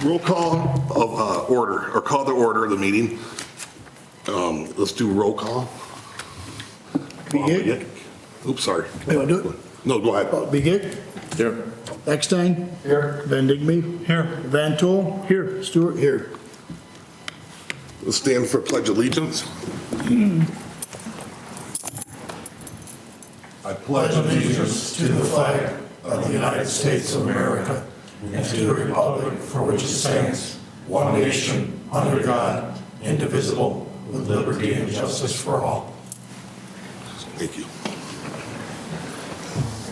roll call of order, or call to order the meeting. Let's do roll call. Begay? Oops, sorry. You want to do it? No, go ahead. Begay? Here. Eckstein? Here. Van Digby? Here. Van Tool? Here. Stewart? Here. Let's stand for pledge allegiance. I pledge allegiance to the flag of the United States of America and to the republic for which it stands, one nation, under God, indivisible, with liberty and justice for all. Thank you.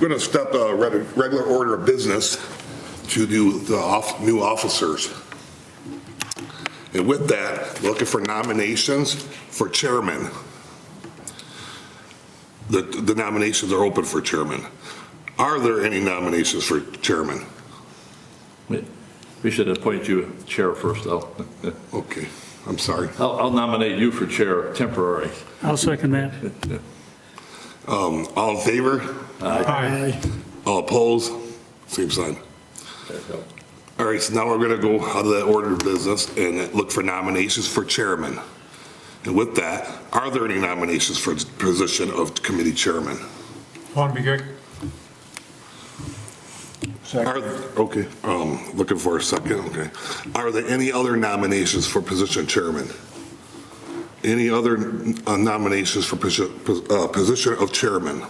We're going to step the regular order of business to do the new officers. And with that, looking for nominations for chairman. The nominations are open for chairman. Are there any nominations for chairman? We should appoint you chair first, though. Okay, I'm sorry. I'll nominate you for chair, temporary. I'll second that. All in favor? Aye. All opposed? Same sign. All right, so now we're going to go out of that order of business and look for nominations for chairman. And with that, are there any nominations for the position of committee chairman? Juan Begay. Okay, looking for a second, okay. Are there any other nominations for position chairman? Any other nominations for position of chairman?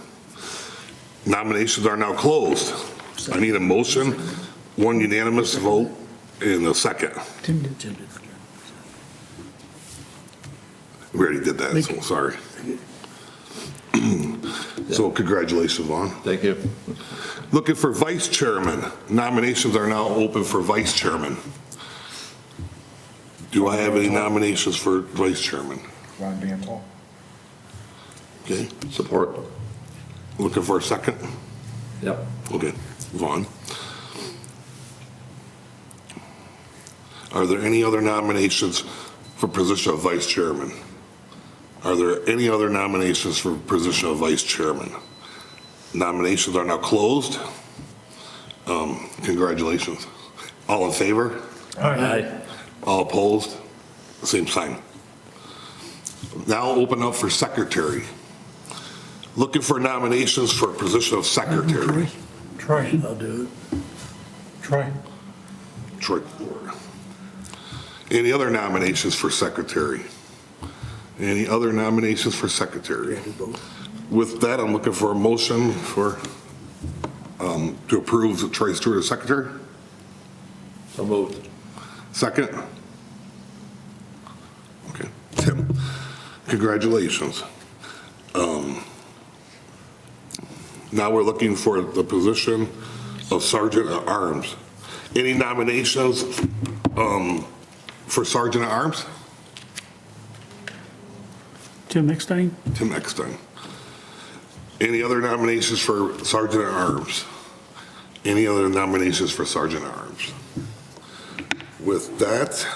Nominations are now closed. I need a motion, one unanimous vote, and a second. Tim did. We already did that, so sorry. So congratulations, Vaughn. Thank you. Looking for vice chairman. Nominations are now open for vice chairman. Do I have any nominations for vice chairman? Ron Dantle. Okay, Support. looking for a second? Yep. Okay, Vaughn. Are there any other nominations for position of vice chairman? Are there any other nominations for position of vice chairman? Nominations are now closed. Congratulations. All in favor? Aye. All opposed? Same sign. Now open up for secretary. Looking for nominations for position of secretary. Troy. I'll do it. Troy. Troy. Any other nominations for secretary? Any other nominations for secretary? With that, I'm looking for a motion for, to approve Troy Stewart as secretary. So moved. Second? Okay. Tim, congratulations. Now we're looking for the position of Sergeant at Arms. Any nominations for Sergeant at Arms? Tim Eckstein? Tim Eckstein. Any other nominations for Sergeant at Arms? Any other nominations for Sergeant at Arms? With that,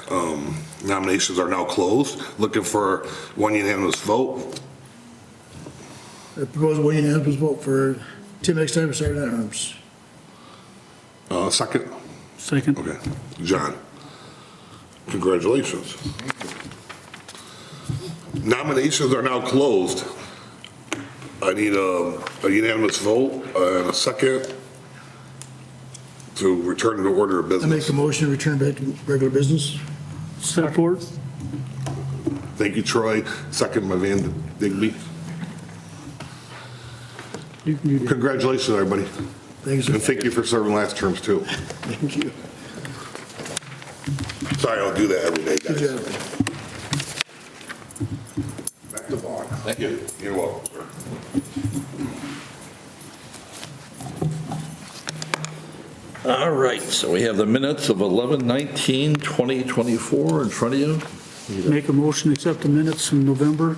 nominations are now closed. Looking for one unanimous vote. I propose one unanimous vote for Tim Eckstein for Sergeant at Arms. Second? Second. Okay. John, congratulations. Nominations are now closed. I need a unanimous vote and a second to return to the order of I make business. a motion to return back to regular business. Support. Thank you, Troy. Second by Van Digby. You can do that. Congratulations, everybody. Thanks. And thank you for serving last terms too. Thank you. Sorry, I'll do that every day, Good guys. job. Back to Vaughn. Thank you. You're welcome, sir. All right, so we have the minutes of 11/19/2024 in front of you. Make a motion to accept the minutes from November.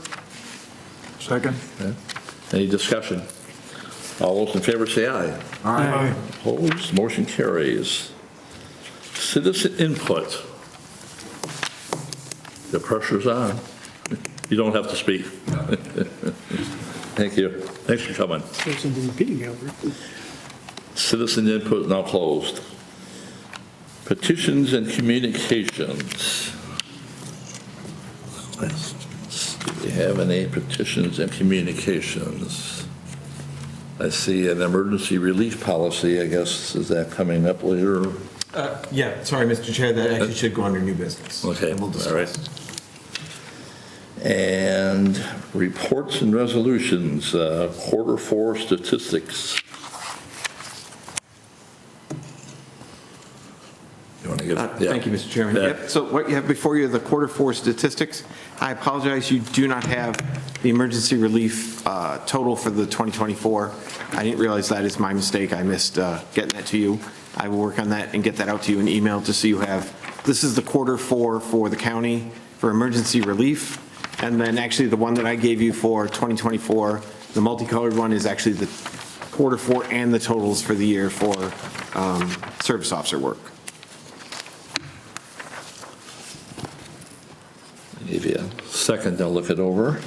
Second. Any discussion? All those in favor say aye. Aye. Opposed, motion carries. Citizen input. The pressure's on. You don't have to speak. Thank you. Thanks for coming. Something repeating, Albert. Citizen input now closed. Petitions and Communications. Do we have any petitions and communications? I see an emergency relief policy, I guess, is that coming up later? Yeah, sorry, Mr. Chair, that actually should go under new business. Okay, And we'll all right. discuss. And reports and resolutions, quarter four statistics. You want to give? Yeah. Thank you, Mr. Chairman. Yeah. Yep, so what you have before you are the quarter four statistics. I apologize, you do not have the emergency relief total for the 2024. I didn't realize that is my mistake. I missed getting that to you. I will work on that and get that out to you in email just so you have, this is the quarter four for the county for emergency relief. And then actually the one that I gave you for 2024, the multicolored one is actually the quarter four and the totals for the year for service officer work. Give you a second to look it over.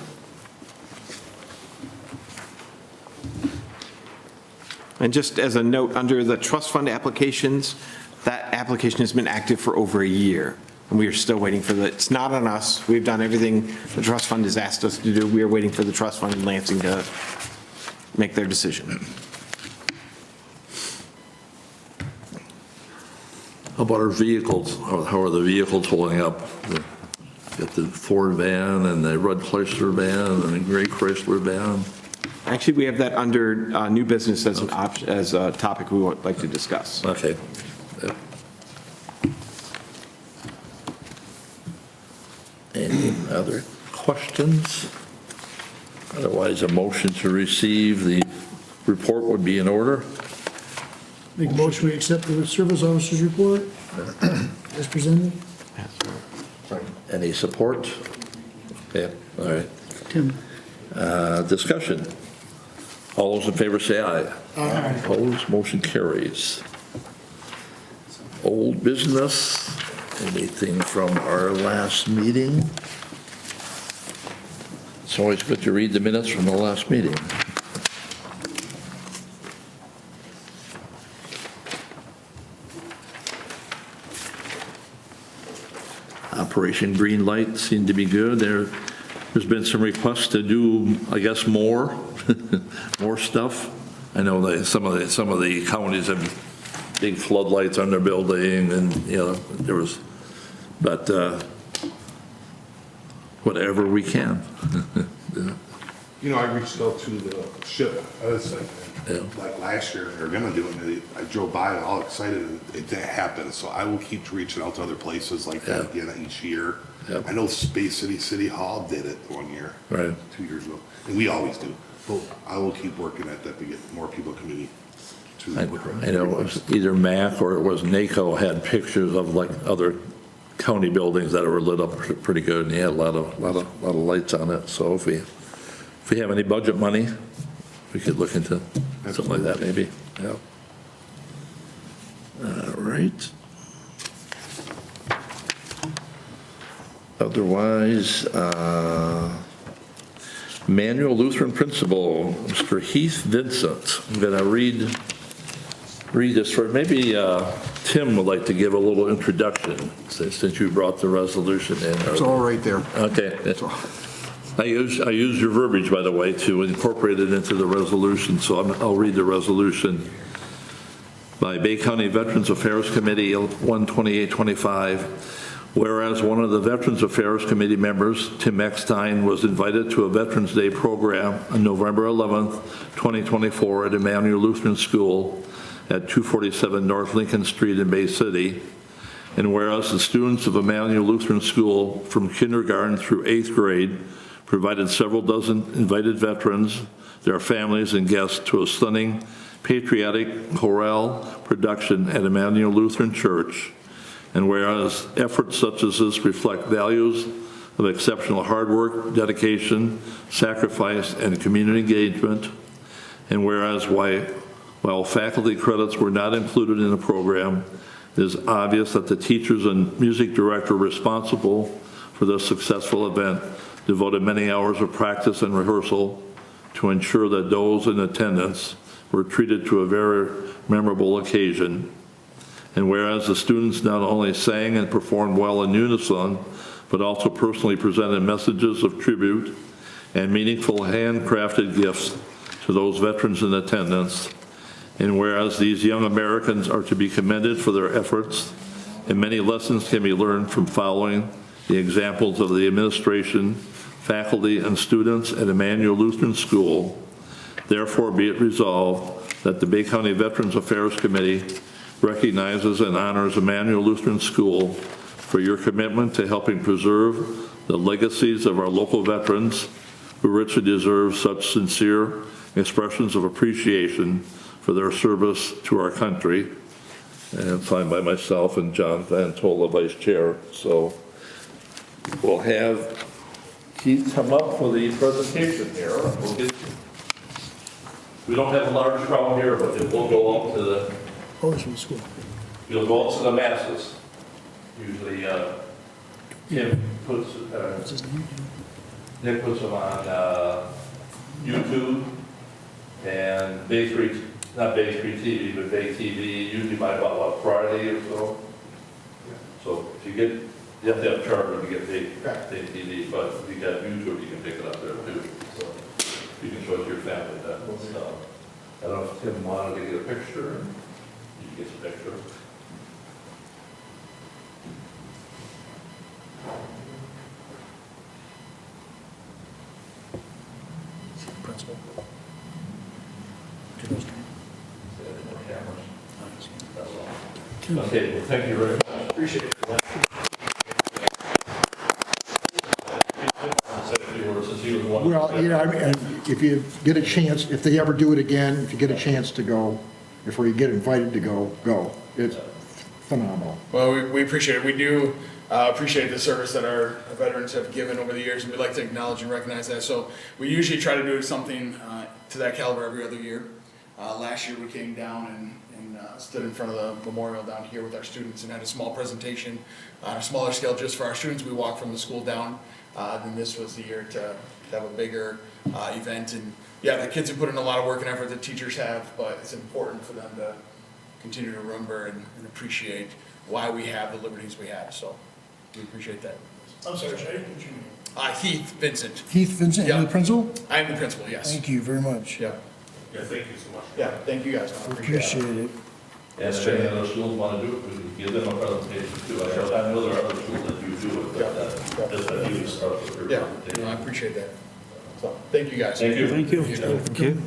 And just as a note, under the trust fund applications, that application has been active for over a year, and we are still waiting for it's not on us. We've done everything the trust fund has asked us to do. We are waiting for the trust fund in Lansing to make their decision. How about our vehicles? How are the vehicles holding up? Got the Ford van and the red Chrysler van and the gray Chrysler van. Actually, we have that under new business as an option, as a topic we would like to discuss. Okay. Yeah. Any other questions? Otherwise, a motion to receive the report would be in order. Make a motion, we accept the service officer's report as presented. Any support? Okay, all right. Tim, Discussion. All those in favor say aye. Aye. Opposed, motion carries. Old business, anything from our last meeting? It's always good to read the minutes from the last meeting. Operation Green Light seemed to be good. There's been some requests to do, I guess, more stuff. I know that some of the counties have big floodlights on their building, and there was, but whatever we can. I reached out to the ship. I was Yeah. like last year, they're gonna do it. and I drove by and all excited. It didn't happen. So I will keep reaching out to other places like that Yeah. again each year. Yep. I know Space City Hall did it 1 year, Right. 2 years ago, and we always do. But I will keep working at that to get more people coming to. I know it was either MAC or it was NACO had pictures of like other county buildings that were lit up pretty good, and he had a lot of lights on it. So if we have any budget money, we could look into something like that maybe. Yeah. All right. Otherwise, Immanuel Lutheran Principal, Mr. Heath Vincent. I'm going to read this for, maybe Tim would like to give a little introduction since you brought the resolution in. It's all right there. Okay. I use your verbiage, by the way, to incorporate it into the resolution, so I'll read the resolution. By Bay County Veterans Affairs Committee 12825, whereas one of the Veterans Affairs Committee members, Tim Eckstein, was invited to a Veterans Day program on November 11th, 2024 at Immanuel Lutheran School at 247 North Lincoln Street in Bay City, and whereas the students of Immanuel Lutheran School from kindergarten through 8th grade provided several dozen invited veterans, their families, and guests to a stunning patriotic chorale production at Immanuel Lutheran Church, and whereas efforts such as this reflect values of exceptional hard work, dedication, sacrifice, and community engagement, and whereas while faculty credits were not included in the program, it is obvious that the teachers and music director responsible for this successful event devoted many hours of practice and rehearsal to ensure that those in attendance were treated to a very memorable occasion. And whereas the students not only sang and performed well in unison, but also personally presented messages of tribute and meaningful handcrafted gifts to those veterans in attendance. And whereas these young Americans are to be commended for their efforts, and many lessons can be learned from following the examples of the administration, faculty, and students at Immanuel Lutheran School, therefore be it resolved that the Bay County Veterans Affairs Committee recognizes and honors Immanuel Lutheran School for your commitment to helping preserve the legacies of our local veterans who richly deserve such sincere expressions of appreciation for their service to our country. And signed by myself and John Van Tola, Vice Chair. So we'll have Heath come up for the presentation here. We don't have a large crowd here, but it will go out to the, Oh, it's from school. it'll go out to the masses. Usually, Tim puts, What's his name? Nick puts them on YouTube and Bay Street, not Bay Street TV, but Bay TV, usually by about, what, Friday or so? So if you get, you have to have Charter to get Bay TV, but if you got YouTube, you can pick it up there too. So you can show it to your family then. So, I don't know if Tim wanted to get a picture, you get a picture. Principal. Okay, well, thank you very much. Appreciate it. Well, yeah, I mean, and if you get a chance, if they ever do it again, if you get a chance to go, before you get invited to go, go. It's phenomenal. Well, we appreciate it. We do appreciate the service that our veterans have given over the years, and we'd like to acknowledge and recognize that. So we usually try to do something to that caliber every other year. Last year, we came down and stood in front of the memorial down here with our students and had a small presentation on a smaller scale just for our students. We walked from the school down. Then this was the year to have a bigger event. And yeah, the kids have put in a lot of work and effort, the teachers have, but it's important for them to continue to remember and appreciate why we have the liberties we have. So we appreciate that. I'm sorry, Jay, what's your name? Heath, Vincent. Heath Vincent, you're the Yeah. principal? I'm the principal, yes. Thank you very much. Yeah. Yeah, thank you so much. Yeah, thank you guys. I Appreciate it. And if any other schools want to do it, we can give them a presentation too. I know there are other schools that do it, but just that you start with your Yeah, presentation. no, I appreciate that. So, thank you guys. Thank you. Thank you. Thank you.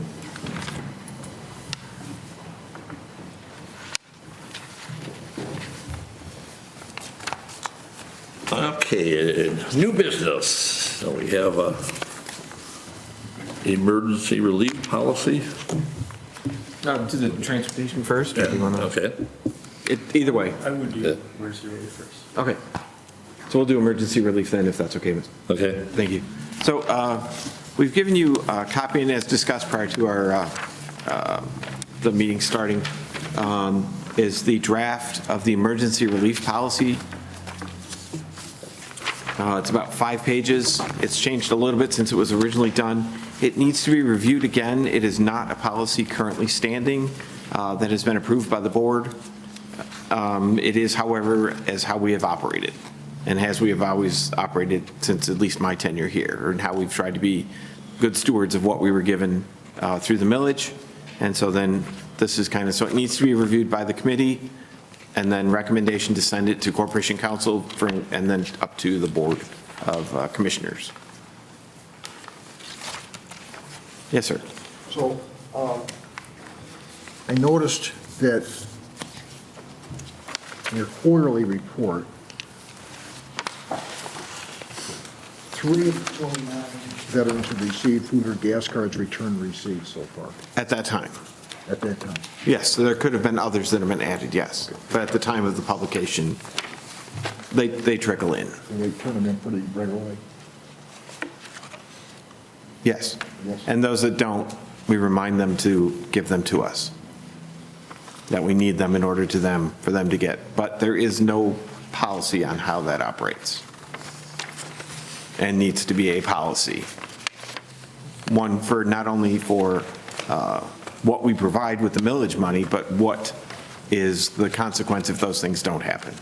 Okay, new business. So we have a emergency relief policy. Do the transportation first? Or do you wanna- Okay. Either way. I would do Yeah. emergency relief first. Okay. So we'll do emergency relief then, if that's okay, Ms. Okay. Thank you. So we've given you a copy, and as discussed prior to our, the meeting starting, is the draft of the emergency relief policy. It's about 5 pages. It's changed a little bit since it was originally done. It needs to be reviewed again. It is not a policy currently standing that has been approved by the board. It is, however, as how we have operated, and as we have always operated since at least my tenure here, and how we've tried to be good stewards of what we were given through the millage. And so then this is kind of, so it needs to be reviewed by the committee, and then recommendation to send it to Corporation Council for, and then up to the Board of Commissioners. Yes, sir. So, I noticed that in your quarterly report, 3 of the 29 veterans have received food or gas cards return receipts so far, At that time. at that time. Yes, so there could have been others that have been added, yes. But at the time of the publication, they trickle in. And they turn them in pretty regularly. Yes. Yes. And those that don't, we remind them to give them to us, that we need them in order for them to get. But there is no policy on how that operates, and needs to be a policy. One for, not only for what we provide with the millage money, but what is the consequence if those things don't happen.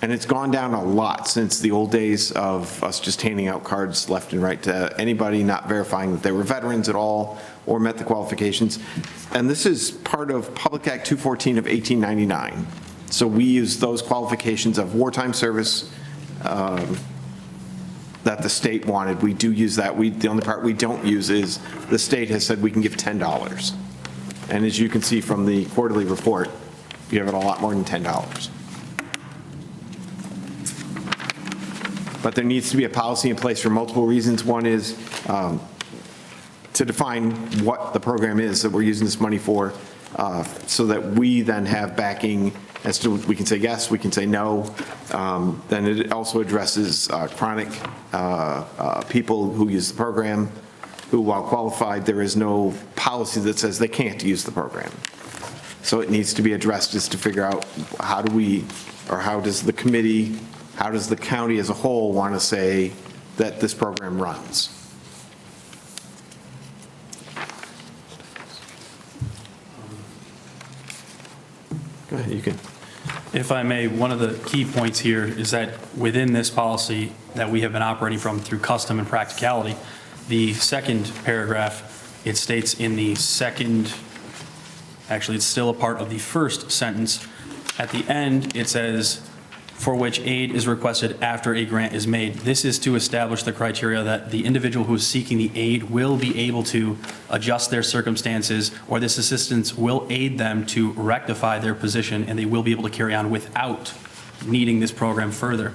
And it's gone down a lot since the old days of us just handing out cards left and right to anybody, not verifying that they were veterans at all or met the qualifications. And this is part of Public Act 214 of 1899. So we use those qualifications of wartime service that the state wanted. We do use that. The only part we don't use is the state has said we can give $10. And as you can see from the quarterly report, you have it a lot more than $10. But there needs to be a policy in place for multiple reasons. One is to define what the program is that we're using this money for, so that we then have backing as to, we can say yes, we can say no. Then it also addresses chronic people who use the program, who, while qualified, there is no policy that says they can't use the program. So it needs to be addressed as to figure out how do we, or how does the committee, how does the county as a whole want to say that this program runs? Go ahead, you can. If I may, one of the key points here is that within this policy that we have been operating from through custom and practicality, the second paragraph, it states in the second, actually it's still a part of the first sentence, at the end it says, for which aid is requested after a grant is made. This is to establish the criteria that the individual who is seeking the aid will be able to adjust their circumstances, or this assistance will aid them to rectify their position, and they will be able to carry on without needing this program further.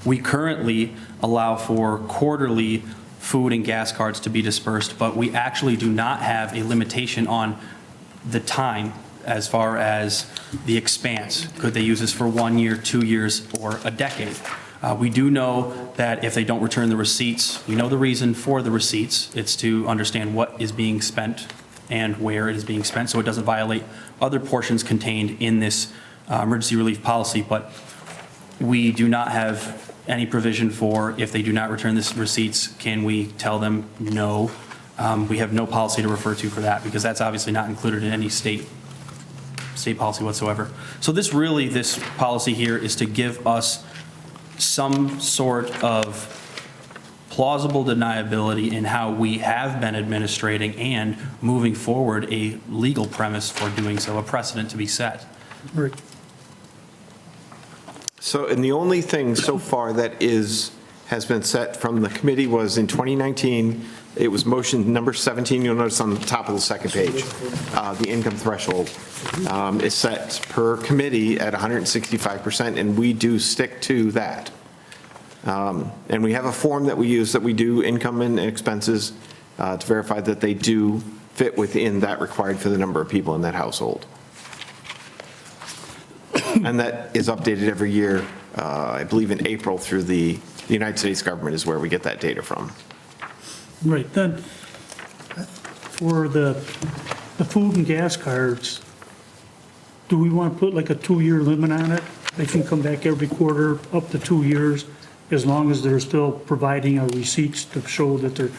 We currently allow for quarterly food and gas cards to be dispersed, but we actually do not have a limitation on the time as far as the expanse. Could they use this for 1 year, 2 years, or a decade? We do know that if they don't return the receipts, we know the reason for the receipts. It's to understand what is being spent and where it is being spent, so it doesn't violate other portions contained in this emergency relief policy. But we do not have any provision for if they do not return the receipts, can we tell them no? We have no policy to refer to for that, because that's obviously not included in any state policy whatsoever. So this policy here is to give us some sort of plausible deniability in how we have been administrating and moving forward a legal premise for doing so, a precedent to be set. Right. So, and the only thing so far that has been set from the committee was in 2019, it was motion number 17, you'll notice on the top of the second page, the income threshold is set per committee at 165%, and we do stick to that. And we have a form that we use that we do income and expenses to verify that they do fit within that required for the number of people in that household. And that is updated every year, I believe in April, through the United States government is where we get that data from. Right, then, for the food and gas cards, do we want to put like a 2-year limit on it? They can come back every quarter, up to 2 years, as long as they're still providing our receipts to show that they're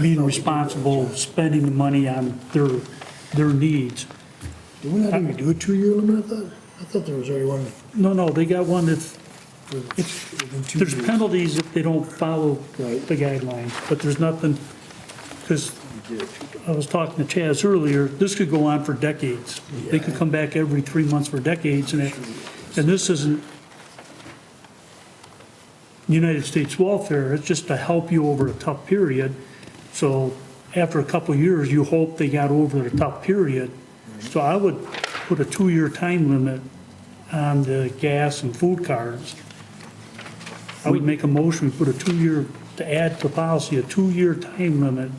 being responsible, spending the money on their needs. Do we not even do a 2-year limit, I thought? I thought there was already one. No, they got one that's, within 2 there's years. penalties if they don't follow the guidelines, but there's nothing, because I was talking to Chaz earlier, this could go on for decades. They could come back every 3 months for decades, and this isn't United States welfare, it's just to help you over a tough period. So after a couple of years, you hope they got over the tough period. So I would put a 2-year time limit on the gas and food cards. I would make a motion, put a 2-year, to add to the policy, a 2-year time limit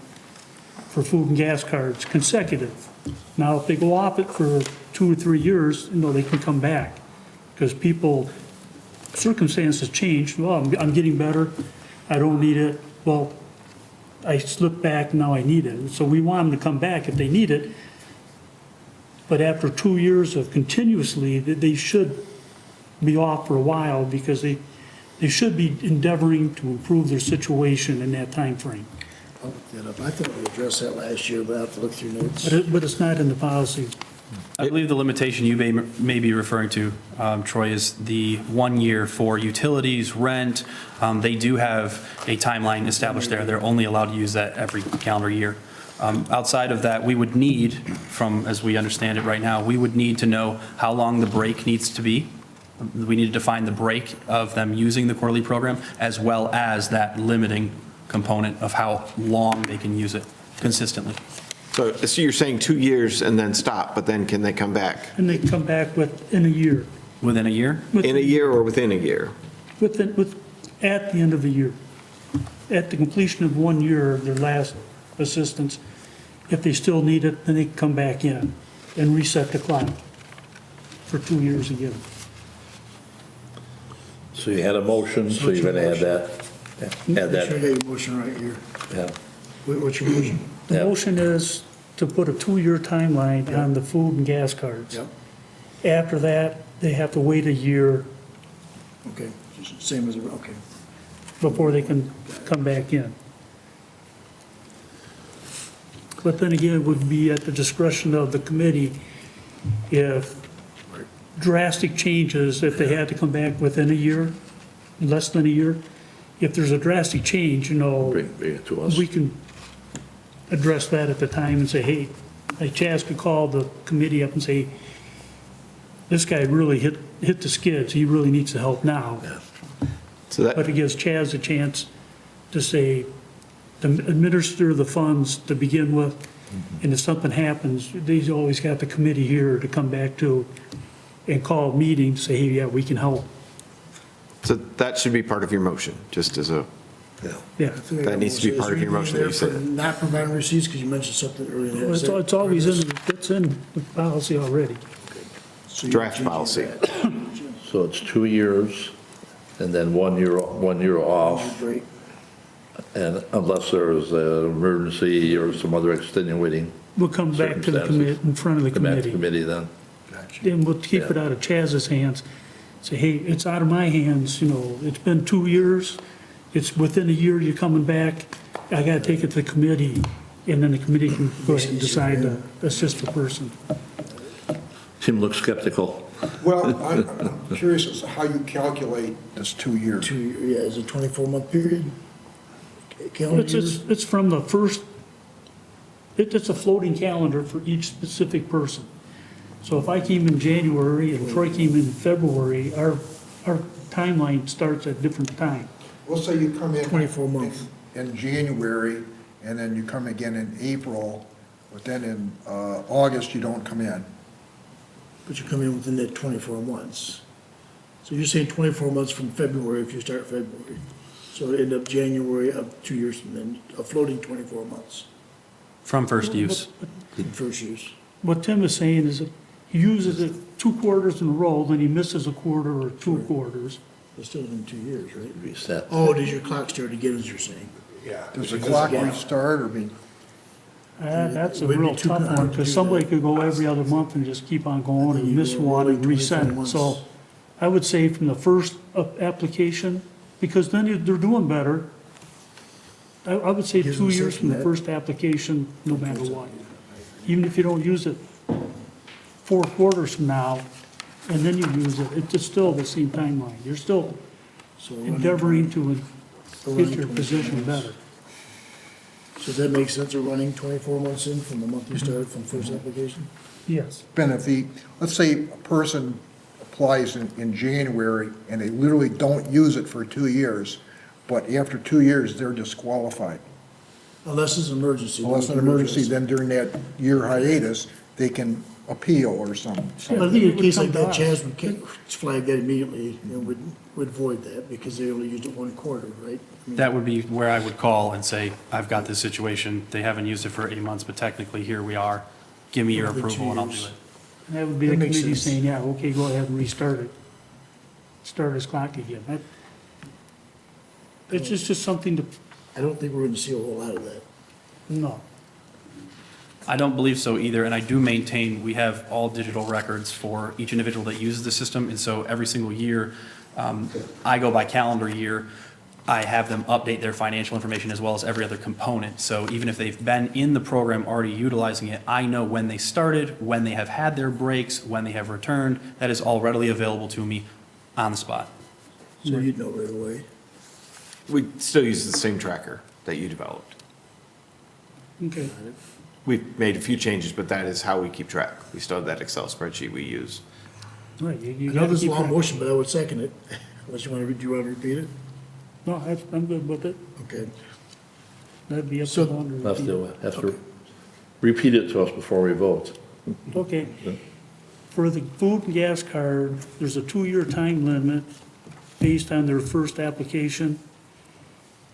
for food and gas cards, consecutive. Now, if they go off it for 2 or 3 years, they can come back. Because circumstances change. Well, I'm getting better, I don't need it. Well, I slipped back, now I need it. So we want them to come back if they need it. But after 2 years of continuously, they should be off for a while, because they should be endeavoring to improve their situation in that time frame. I'll look that up. I thought we addressed that last year, but I have to look through notes. But it's not in the policy. I believe the limitation you may be referring to, Troy, is the 1 year for utilities, rent. They do have a timeline established there. They're only allowed to use that every calendar year. Outside of that, we would need, from, as we understand it right now, we would need to know how long the break needs to be. We need to define the break of them using the quarterly program, as well as that limiting component of how long they can use it consistently. So you're saying 2 years and then stop, but then can they come back? And they come back within a year. Within a year? In a year or within a year? At the end of the year. At the completion of 1 year of their last assistance, if they still need it, then they can come back in and reset the clock for 2 years again. So you had a motion, so you're going to add that? Add Make sure I that, got your motion right here. yeah. What's your motion? The Yeah. motion is to put a 2-year timeline on the food and gas cards. Yep. After that, they have to wait a year Okay, same as, okay. before they can come back in. But then again, it would be at the discretion of the committee if drastic changes, if they had to come back within a year, less than a year. If there's a drastic change, Bring it to us. we can address that at the time and say, hey, like Chaz could call the committee up and say, this guy really hit the skids, he really needs the help now. So But that, it gives Chaz a chance to say, to administer the funds to begin with, and if something happens, they've always got the committee here to come back to and call meetings, say, hey, yeah, we can help. so that should be part of your motion, just as a, Yeah. That needs to be part of your motion that you said. For not providing receipts, because you mentioned something earlier. Well, It's always it's in the policy already. So you're draft changing policy. that. So it's 2 years, and then 1 year off, Great. and unless there is an emergency or some other extenuating We'll come back to the committee, in front of the come back to committee. committee then. Then we'll keep it out of Chaz's hands. Say, hey, it's out of my hands, it's been 2 years, it's within a year you're coming back, I gotta take it to the committee, and then the committee can go ahead and decide to assist the person. Tim looks skeptical. Well, I'm curious as to how you calculate this 2 years. Yeah, is it 24-month period? Calendar years? It's from the first, it's a floating calendar for each specific person. So if I came in January and Troy came in February, our timeline starts at different time. Let's say you come in. 24 months. In January, and then you come again in April, but then in August, you don't come in. But you come in within that 24 months. So you're saying 24 months from February if you start February. So it end up January of 2 years from then, a floating 24 months From first use. in first use. What Tim is saying is that he uses it 2 quarters in a row, then he misses a quarter or 2 quarters. It's still been 2 years, right? Reset. Oh, does your clock start again, as you're saying? Does the clock restart or be? That's a Would be real too tough hard one, to because do somebody that. could go every other month and just keep on going and you miss go one and rolling reset 24 it. So months. I would say from the first application, because then they're doing better. I would say Gives 2 them years from the safety net. first application, no matter what. Even if you don't use it 4 quarters from now, and then you use it, it's still the same timeline. You're still So endeavoring to running get your 24 position months. better. So does that make sense of running 24 months in from the month you started from first application? Yes. Ben, if let's say a person applies in January and they literally don't use it for 2 years, but after 2 years, they're disqualified. Unless it's an emergency. Unless an emergency, then during that year hiatus, they can appeal or something. Well, I think in a case like that, It would come Chaz would flag that immediately, would void that, because they only used it 1 quarter, right? I mean, That would be where I would call and say, I've got this situation, they haven't used it for 8 months, but technically here we are, give me your Within 2 approval and I'll do years. it. And that would be the That makes committee sense. saying, yeah, okay, go ahead and restart it. Start his clock again. It's just something to, I don't think we're gonna see a whole lot of that. no. I don't believe so either, and I do maintain we have all digital records for each individual that uses the system, and so every single year, I go by calendar year. I have them update their financial information as well as every other component. So even if they've been in the program already utilizing it, I know when they started, when they have had their breaks, when they have returned. That is all readily available to me on the spot. So you'd know right away. We still use the same tracker that you developed. Okay. We've made a few changes, but that is how we keep track. We still have that Excel spreadsheet we use. Right, you I know gotta this is a keep long track. motion, but I would second it. Unless you want to, do you want to repeat it? No, I'm good with it. Okay. That'd be up So- to 100. Have to repeat it to us before we vote. Okay. For the food and gas card, there's a 2-year time limit based on their first application.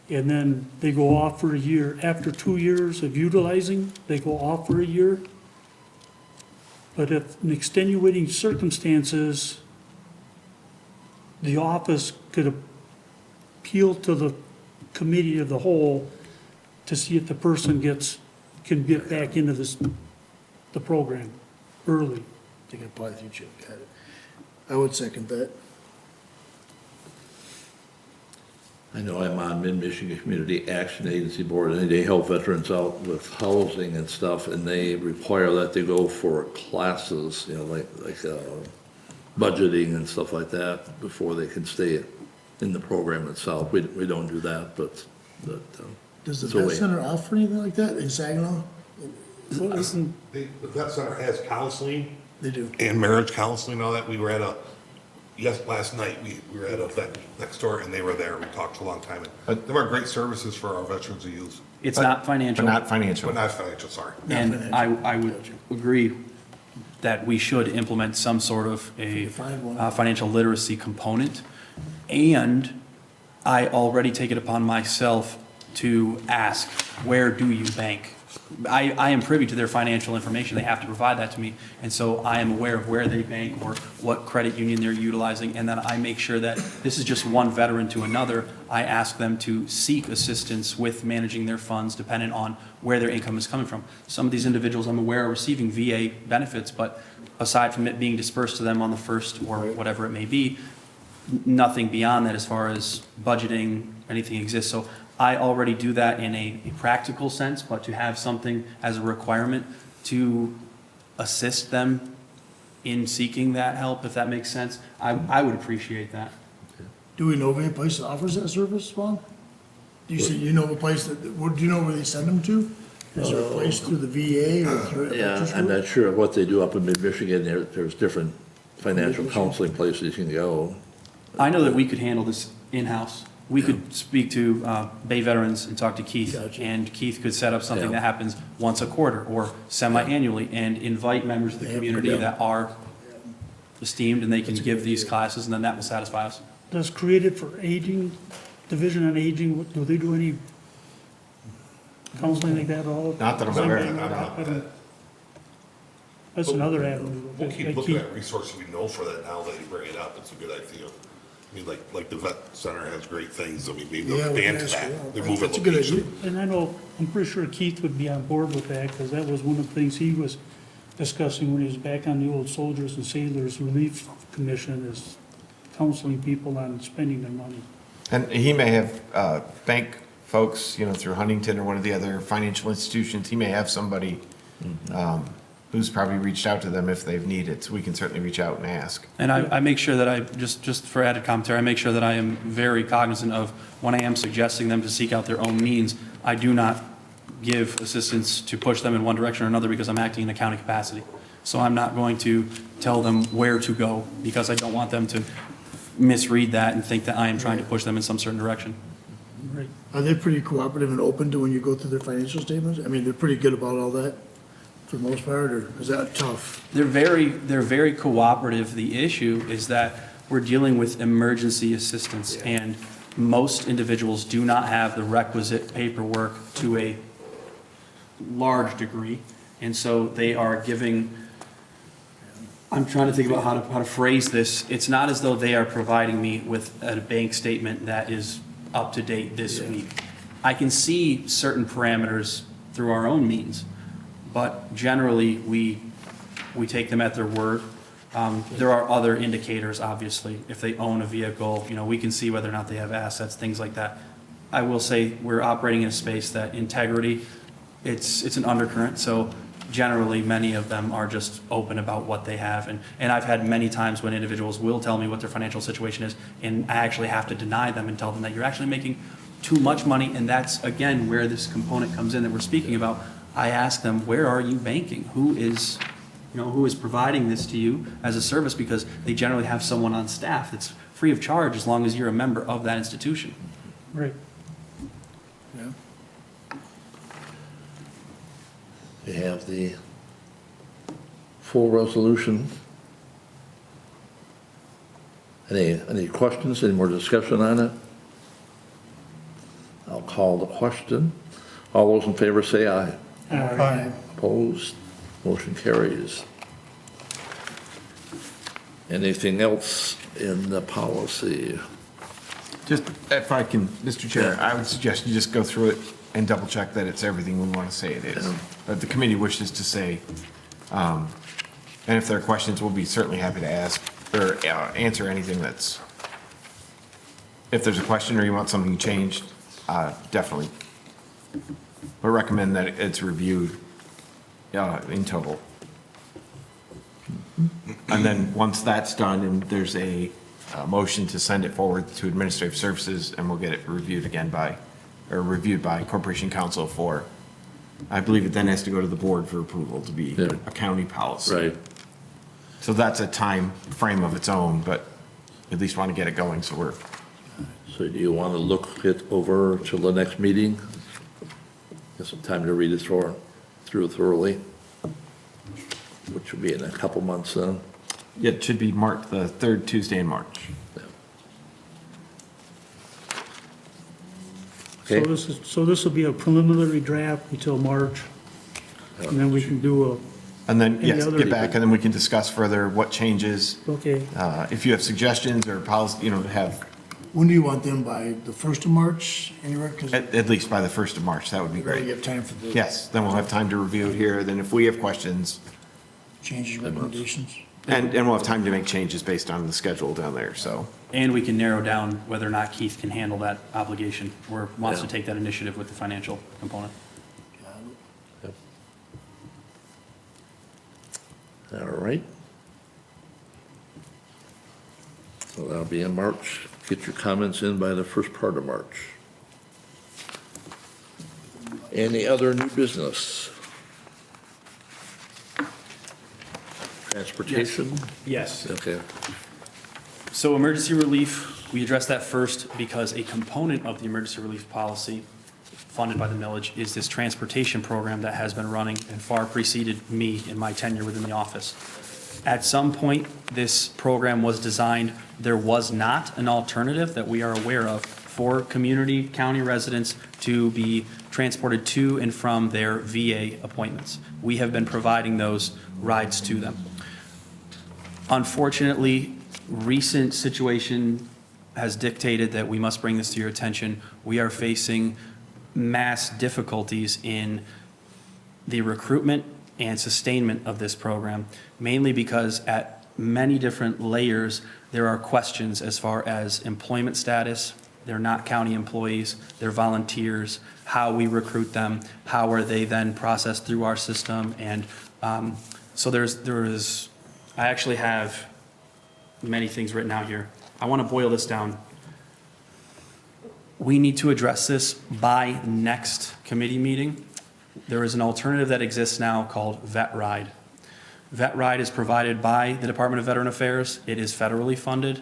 And then they go off for a year. After 2 years of utilizing, they go off for a year. But if in extenuating circumstances, the office could appeal to the committee of the whole to see if the person can get back into the program early. They can apply through Chip, got it. I would second that. I know I'm on Mid-Michigan Community Action Agency Board, and they help veterans out with housing and stuff, and they require that they go for classes, you know, like budgeting and stuff like that, before they can stay in the program itself. We don't do that, but. Does the it's a vet way. center offer anything like that in Saginaw? Well, isn't- The vet center has counseling They do. and marriage counseling, all that. We were at last night, we were at a vet next door, and they were there. We talked for a long time. And there are great services for our veterans to use, It's not But financial. not financial. but not financial, sorry. And I would agree that we should implement some sort of a Find one. financial literacy component. And I already take it upon myself to ask, where do you bank? I am privy to their financial information. They have to provide that to me. And so I am aware of where they bank or what credit union they're utilizing. And then I make sure that this is just one veteran to another. I ask them to seek assistance with managing their funds dependent on where their income is coming from. Some of these individuals I'm aware are receiving VA benefits, but aside from it being dispersed to them on the first or whatever it may be, nothing beyond that as far as budgeting, anything exists. So I already do that in a practical sense, but to have something as a requirement to assist them in seeking that help, if that makes sense, I would appreciate that. Do we know of any place that offers that service, Vaughn? Do you know of a place that, do you know where they send them to? Is there a place through the VA or through a Yeah, veterans I'm group? not sure what they do up in Mid-Michigan. There's different financial counseling places you can go. I know that we could handle this in-house. We could speak to Bay Veterans and talk to Keith, Gotcha. and Keith could set up something Yeah. that happens once a quarter or semi-annually and invite members of the They have- community yeah. that are esteemed, and they can give these classes, and then that will satisfy us. Does Created for Aging, Division on Aging, do they do any counseling like that at all? Not that I'm aware of. I don't- That's another avenue. We'll keep looking at resources we know for that now that you bring it up. It's a good idea. I mean, like the vet center has great things. I mean, maybe Yeah, they'll we can expand to ask that. around. They're moving That's a good location. idea. And I know, I'm pretty sure Keith would be on board with that, because that was one of the things he was discussing when he was back on the Old Soldiers and Sailors Relief Commission, is counseling people on spending their money. And he may have bank folks, through Huntington or one of the other financial institutions, he may have somebody who's probably reached out to them if they've needed, so we can certainly reach out and ask. And I make sure that I, just for added commentary, I make sure that I am very cognizant of when I am suggesting them to seek out their own means, I do not give assistance to push them in one direction or another because I'm acting in a county capacity. So I'm not going to tell them where to go because I don't want them to misread that and think that I am trying to push them in some certain direction. Right. Are they pretty cooperative and open to when you go through their financial statements? I mean, they're pretty good about all that for the most part, or is that tough? They're very cooperative. The issue is that we're dealing with emergency assistance, and most individuals do not have the requisite paperwork to a large degree, and so they are giving, I'm trying to think about how to phrase this. It's not as though they are providing me with a bank statement that is up to date this week. I can see certain parameters through our own means, but generally, we take them at their word. There are other indicators, obviously. If they own a vehicle, we can see whether or not they have assets, things like that. I will say we're operating in a space that integrity, it's an undercurrent. So generally, many of them are just open about what they have. And I've had many times when individuals will tell me what their financial situation is, and I actually have to deny them and tell them that you're actually making too much money. And that's, again, where this component comes in that we're speaking about. I ask them, where are you banking? Who is providing this to you as a service? Because they generally have someone on staff that's free of charge as long as you're a member of that institution. Right. Yeah. We have the full resolution. Any questions, any more discussion on it? I'll call the question. All those in favor say aye. Aye. Opposed? Motion carries. Anything else in the policy? Just, if I can, Mr. Chair, I would suggest you just go through it and double check that it's everything we want to say it is. But the committee wishes to say, and if there are questions, we'll be certainly happy to ask or answer anything that's, if there's a question or you want something changed, definitely. But recommend that it's reviewed in total. And then once that's done and there's a motion to send it forward to Administrative Services, and we'll get it reviewed again reviewed by Corporation Counsel for, I believe it then has to go to the board for approval to be a county policy. Right. So that's a time frame of its own, but at least want to get it going, so we're. So do you want to look it over till the next meeting? Get some time to read it through thoroughly, which will be in a couple months then. Yeah, it should be the third Tuesday in March. Okay. So this will be a preliminary draft until March, and then we can do And then, Any yes, other- get back, and then we can discuss further what changes. okay, If you have suggestions or policy, have, When do you want them by? The 1st of March, anywhere? Because at least by the 1st of March, that would be you great. have time for the Yes, then we'll have time to review it here, then if we have questions, changes, recommendations. and we'll have time to make changes based on the schedule down there, so. And we can narrow down whether or not Heath can handle that obligation or wants to Yeah. take that initiative with the financial component. All right. So that'll be in March. Get your comments in by the first part of March. Any other new business? Transportation? Yes. Okay. So emergency relief, we addressed that first because a component of the emergency relief policy funded by the millage is this transportation program that has been running and far preceded me in my tenure within the office. At some point, this program was designed, there was not an alternative that we are aware of for community county residents to be transported to and from their VA appointments. We have been providing those rides to them. Unfortunately, recent situation has dictated that we must bring this to your attention. We are facing mass difficulties in the recruitment and sustainment of this program, mainly because at many different layers, there are questions as far as employment status. They're not county employees, they're volunteers, how we recruit them, how are they then processed through our system. And so I actually have many things written out here. I want to boil this down. We need to address this by next committee meeting. There is an alternative that exists now called Vet Ride. Vet Ride is provided by the Department of Veteran Affairs. It is federally funded.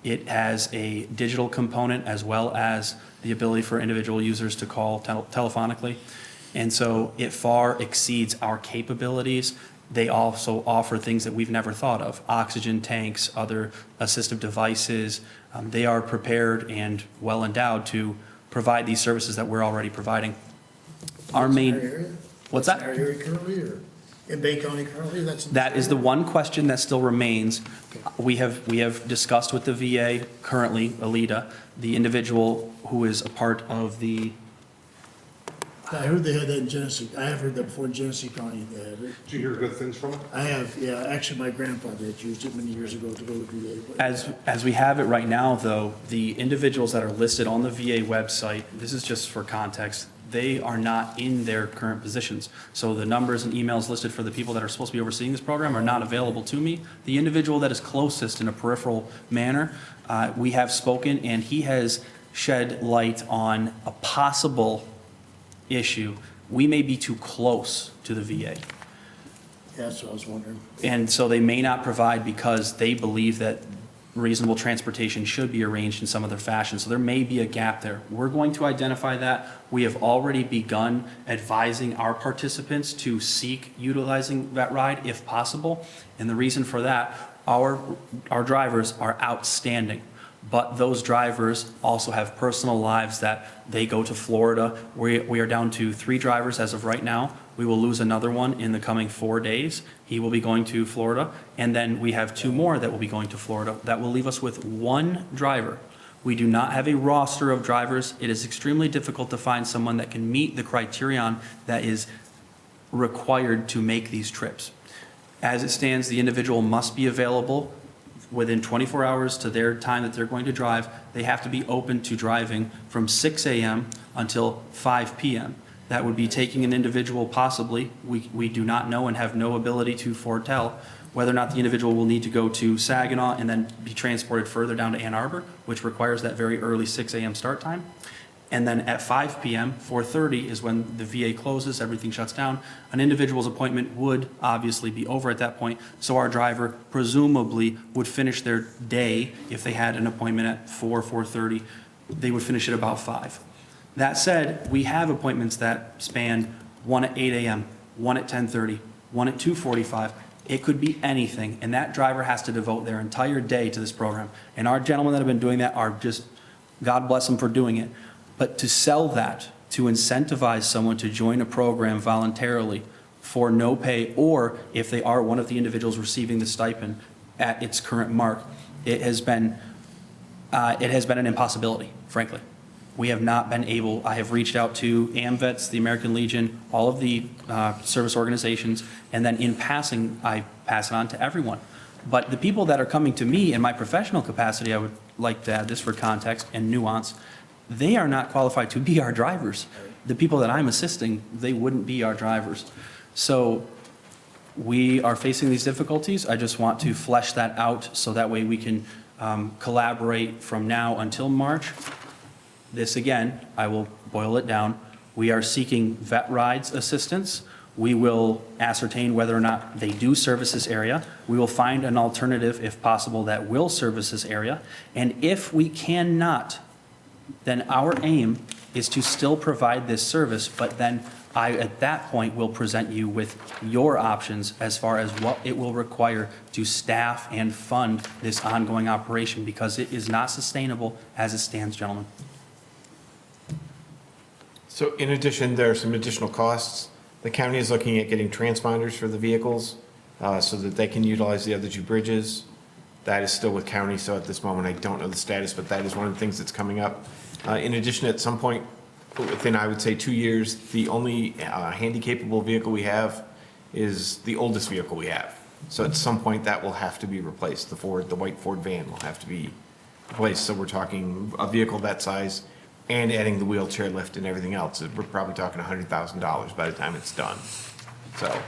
It has a digital component as well as the ability for individual users to call telephonically. And so it far exceeds our capabilities. They also offer things that we've never thought of, oxygen tanks, other assistive devices. They are prepared and well endowed to provide these services that we're already providing. Our main, what's that? In our area currently, or in Bay County currently? That is the one question that still remains. We have discussed with the VA currently, Alita, the individual who is a part of the I heard they had that in Genesee. I have heard that before in Genesee County, they have it. Did you hear good things from it? I have, yeah, actually, my grandfather had used it many years ago to go to VA. but- As we have it right now, though, the individuals that are listed on the VA website, this is just for context, they are not in their current positions. So the numbers and emails listed for the people that are supposed to be overseeing this program are not available to me. The individual that is closest in a peripheral manner, we have spoken, and he has shed light on a possible issue. We may be too close to the VA. Yeah, that's what I was wondering. And so they may not provide because they believe that reasonable transportation should be arranged in some other fashion. So there may be a gap there. We're going to identify that. We have already begun advising our participants to seek utilizing that ride if possible. And the reason for that, our drivers are outstanding. But those drivers also have personal lives that they go to Florida. We are down to 3 drivers as of right now. We will lose another one in the coming 4 days. He will be going to Florida. And then we have 2 more that will be going to Florida. That will leave us with 1 driver. We do not have a roster of drivers. It is extremely difficult to find someone that can meet the criterion that is required to make these trips. As it stands, the individual must be available within 24 hours to their time that they're going to drive. They have to be open to driving from 6 a.m. until 5 p.m. That would be taking an individual possibly, we do not know and have no ability to foretell whether or not the individual will need to go to Saginaw and then be transported further down to Ann Arbor, which requires that very early 6 a.m. start time. And then at 5 p.m., 4:30 is when the VA closes, everything shuts down. An individual's appointment would obviously be over at that point, so our driver presumably would finish their day, if they had an appointment at 4:30, they would finish at about 5. That said, we have appointments that span one at 8 a.m., one at 10:30, one at 2:45. It could be anything, and that driver has to devote their entire day to this program. And our gentlemen that have been doing that are just, God bless them for doing it. But to sell that, to incentivize someone to join a program voluntarily for no pay, or if they are one of the individuals receiving the stipend at its current mark, it has been an impossibility, frankly. We have not been able, I have reached out to AMVETS, the American Legion, all of the service organizations, and then in passing, I pass it on to everyone. But the people that are coming to me in my professional capacity, I would like to add this for context and nuance, they are not qualified to be our drivers. The people that I'm assisting, they wouldn't be our drivers. So we are facing these difficulties. I just want to flesh that out so that way we can collaborate from now until March. This again, I will boil it down. We are seeking vet rides assistance. We will ascertain whether or not they do service this area. We will find an alternative, if possible, that will service this area. And if we cannot, then our aim is to still provide this service, but then I, at that point, will present you with your options as far as what it will require to staff and fund this ongoing operation, because it is not sustainable as it stands, gentlemen. So in addition, there are some additional costs. The county is looking at getting transponders for the vehicles so that they can utilize the other 2 bridges. That is still with county, so at this moment, I don't know the status, but that is one of the things that's coming up. In addition, at some point, within, I would say, 2 years, the only handy-capable vehicle we have is the oldest vehicle we have. So at some point, that will have to be replaced. The white Ford van will have to be replaced. So we're talking a vehicle that size and adding the wheelchair lift and everything else. We're probably talking $100,000 by the time it's done. So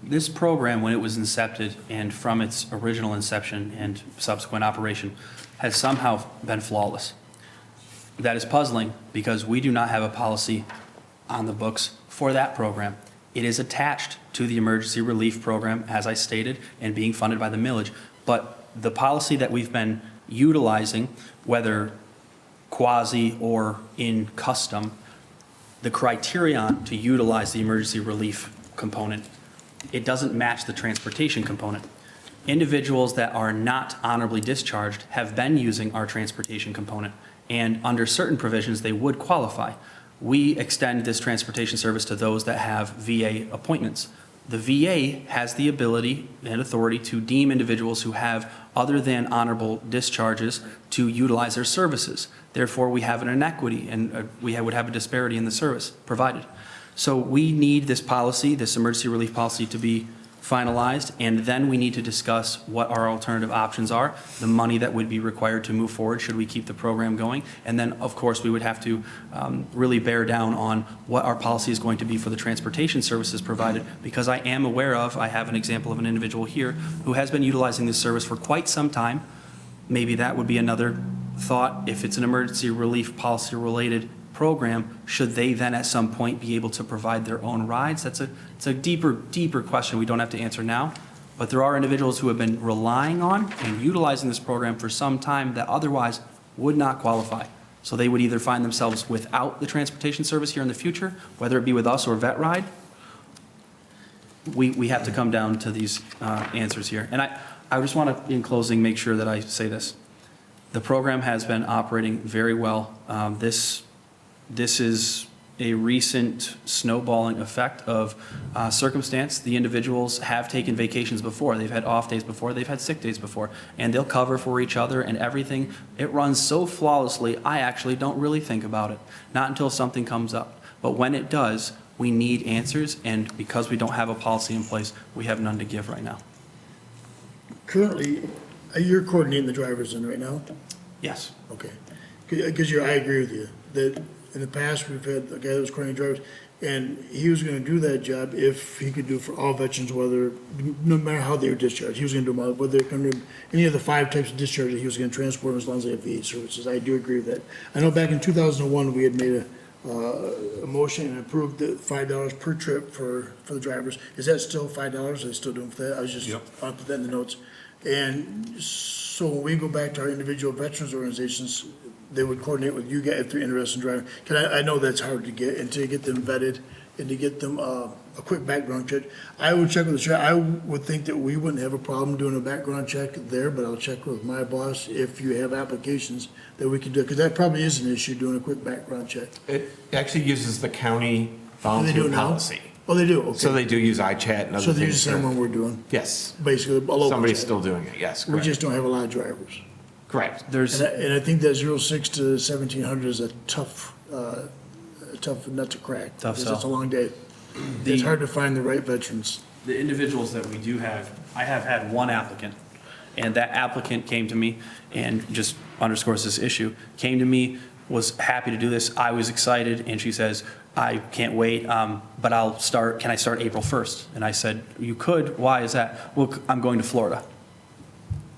This program, when it was incepted and from its original inception and subsequent operation, has somehow been flawless. That is puzzling because we do not have a policy on the books for that program. It is attached to the emergency relief program, as I stated, and being funded by the millage. But the policy that we've been utilizing, whether quasi or in custom, the criterion to utilize the emergency relief component, it doesn't match the transportation component. Individuals that are not honorably discharged have been using our transportation component, and under certain provisions, they would qualify. We extend this transportation service to those that have VA appointments. The VA has the ability and authority to deem individuals who have other than honorable discharges to utilize their services. Therefore, we have an inequity and we would have a disparity in the service provided. So we need this policy, this emergency relief policy, to be finalized, and then we need to discuss what our alternative options are, the money that would be required to move forward should we keep the program going. And then, of course, we would have to really bear down on what our policy is going to be for the transportation services provided, because I am aware of, I have an example of an individual here who has been utilizing this service for quite some time. Maybe that would be another thought. If it's an emergency relief policy related program, should they then at some point be able to provide their own rides? It's a deeper question we don't have to answer now, but there are individuals who have been relying on and utilizing this program for some time that otherwise would not qualify. So they would either find themselves without the transportation service here in the future, whether it be with us or Vet Ride. We have to come down to these answers here. And I just want to, in closing, make sure that I say this. The program has been operating very well. This is a recent snowballing effect of circumstance. The individuals have taken vacations before. They've had off days before. They've had sick days before. And they'll cover for each other and everything. It runs so flawlessly, I actually don't really think about it. Not until something comes up. But when it does, we need answers. And because we don't have a policy in place, we have none to give right now. Currently, you're coordinating the drivers in right now? Yes. Okay. Because I agree with you, that in the past, we've had a guy that was coordinating drivers, and he was gonna do that job if he could do it for all veterans, whether, no matter how they were discharged. He was gonna do them all, whether they're coming to any of the 5 types of discharges, he was gonna transport them as long as they have VA services. I do agree with that. I know back in 2001, we had made a motion and approved the $5 per trip for the drivers. Is that still $5? Are they still doing for that? I was just, I'll put that in the notes. And so when we go back to our individual veterans organizations, they would coordinate with you guys if they're interested in driving. Because I know that's hard to get, and to get them vetted and to get them a quick background check. I would check with the sheriff. I would think that we wouldn't have a problem doing a background check there, but I'll check with my boss if you have applications that we can do. Because that probably is an issue, doing a quick background check. It actually uses the county Do they do volunteer it now? policy. Oh, they do? Okay. So they do use iChat and other So they use things. the same for- one we're doing? Yes. Basically, a local Somebody's check. still doing it, yes, We correct. just don't have a lot of drivers. Correct. There's, And I think that 06 to 1700 is a tough nut to crack. Tough Because sell. it's a long day. It's hard to find the right veterans. the individuals that we do have, I have had one applicant, and that applicant came to me and just underscores this issue, came to me, was happy to do this. I was excited, and she says, I can't wait, but can I start April 1st? And I said, you could, why is that? Well, I'm going to Florida.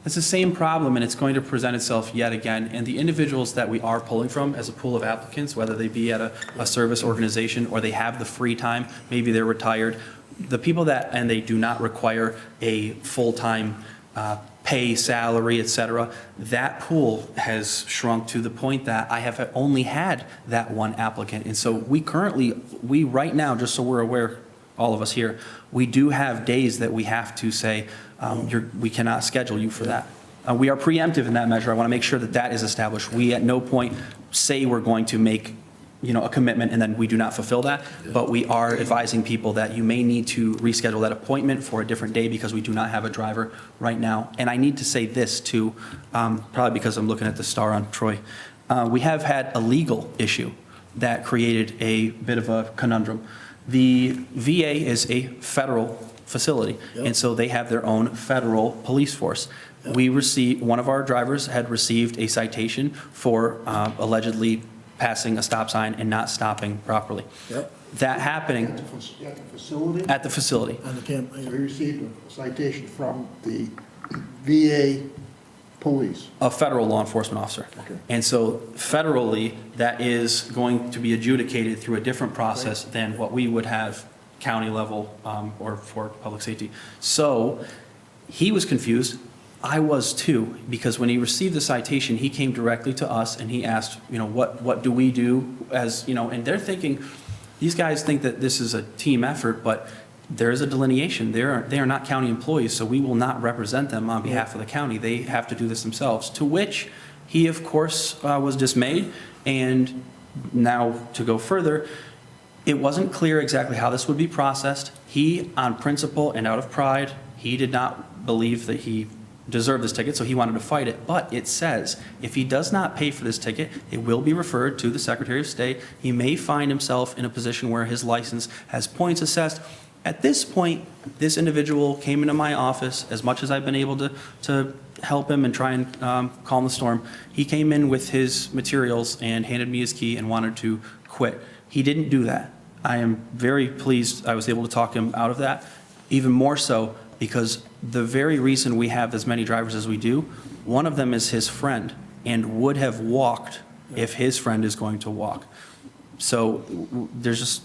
It's the same problem, and it's going to present itself yet again. And the individuals that we are pulling from as a pool of applicants, whether they be at a service organization or they have the free time, maybe they're retired, the people that, and they do not require a full-time pay, salary, et cetera, that pool has shrunk to the point that I have only had that one applicant. And so we right now, just so we're aware, all of us here, we do have days that we have to say, we cannot schedule you for that. We are preemptive in that measure. I want to make sure that that is established. We at no point say we're going to make, a commitment and then we do not fulfill that. But we are advising people that you may need to reschedule that appointment for a different day because we do not have a driver right now. And I need to say this too, probably because I'm looking at the star on Troy. We have had a legal issue that created a bit of a conundrum. The VA is a federal facility, and so they have their own federal police force. One of our drivers had received a citation for allegedly passing a stop sign and not stopping properly. Yep. That happening At the facility? at the facility. On the camp, So he received a citation from the VA police. A federal law enforcement officer. Okay. And so federally, that is going to be adjudicated through a different process than what we would have county level or for public safety. So he was confused. I was too, because when he received the citation, he came directly to us and he asked, what do we do as, and they're thinking, these guys think that this is a team effort, but there is a delineation. They are not county employees, so we will not represent them on behalf of the county. They have to do this themselves, to which he, of course, was dismayed. And now to go further, it wasn't clear exactly how this would be processed. He, on principle and out of pride, he did not believe that he deserve this ticket, so he wanted to fight it. But it says, if he does not pay for this ticket, it will be referred to the Secretary of State. He may find himself in a position where his license has points assessed. At this point, this individual came into my office, as much as I've been able to help him and try and calm the storm. He came in with his materials and handed me his key and wanted to quit. He didn't do that. I am very pleased I was able to talk him out of that, even more so because the very reason we have as many drivers as we do, one of them is his friend and would have walked if his friend is going to walk. So there's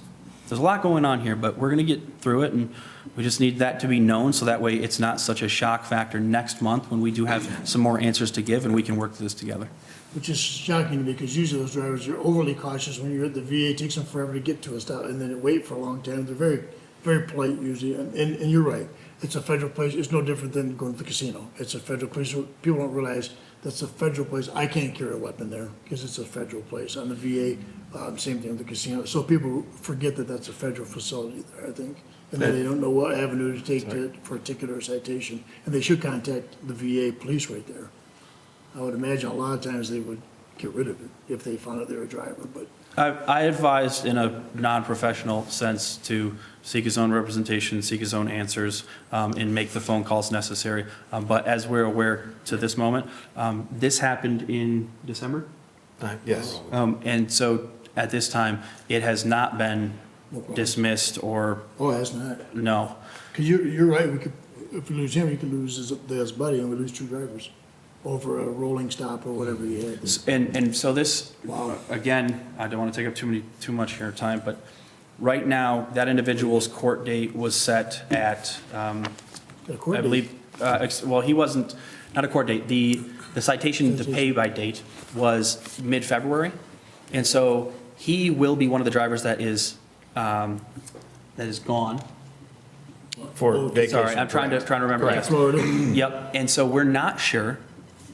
a lot going on here, but we're going to get through it, and we just need that to be known so that way it's not such a shock factor next month when we do have some more answers to give and we can work this together. Which is shocking to me, because usually those drivers are overly cautious when you're at the VA. It takes them forever to get to a stop, and then they wait for a long time. They're very, very polite usually, and you're right. It's a federal place. It's no different than going to the casino. It's a federal place. People don't realize that's a federal place. I can't carry a weapon there because it's a federal place. On the VA, same thing with the casino. So people forget that that's a federal facility there, I think. And then they don't know what avenue to take for a ticket or a citation. And they should contact the VA police right there. I would imagine a lot of times they would get rid of it if they found out they were a driver, but. I advised in a non-professional sense to seek his own representation, seek his own answers, and make the phone calls necessary. But as we're aware to this moment, this happened in December? Yes. And so at this time, it has not been dismissed or, Oh, that's not. no. Because you're right, we could, if we lose him, we could lose his buddy, and we lose 2 drivers over a rolling stop or whatever he had. And so this, Wow. again, I don't want to take up too much of your time, but right now, that individual's court date was set at, A court I date. believe, well, he wasn't, not a court date. The citation to pay by date was mid-February. And so he will be one of the drivers that is gone. For vacation. Sorry, I'm trying to remember. Yes. Florida. Yep, and so we're not sure,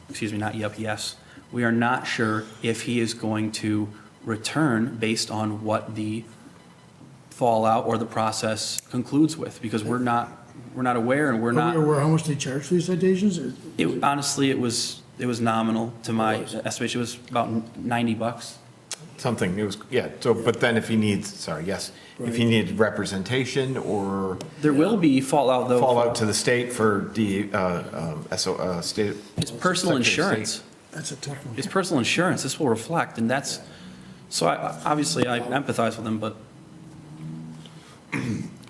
excuse me, not yep, yes. We are not sure if he is going to return based on what the fallout or the process concludes with, because we're not aware and we're Are not. we aware how much they charge for these citations? Honestly, it was nominal to my estimation. It was about $90. Something, it was, yeah, so, but then if he needs, if he needs representation or There will be fallout though. fallout to the state for state. It's personal Secretary of insurance. State. That's a tough one. It's personal insurance. This will reflect, and that's, so obviously I empathize with him, but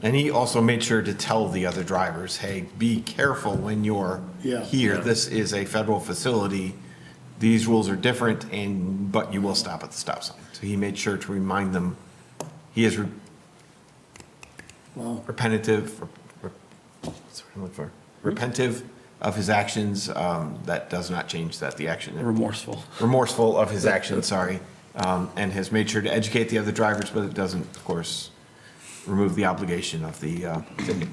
And he also made sure to tell the other drivers, hey, be careful when you're Yeah. here. Yeah. This is a federal facility. These rules are different, but you will stop at the stop sign. So he made sure to remind them, he is Wow. repentive, what's the word I'm looking for? Repentive of his actions. That does not change that, the action. Remorseful of his actions, sorry. And has made sure to educate the other drivers, but it doesn't, of course, remove the obligation of the ticket.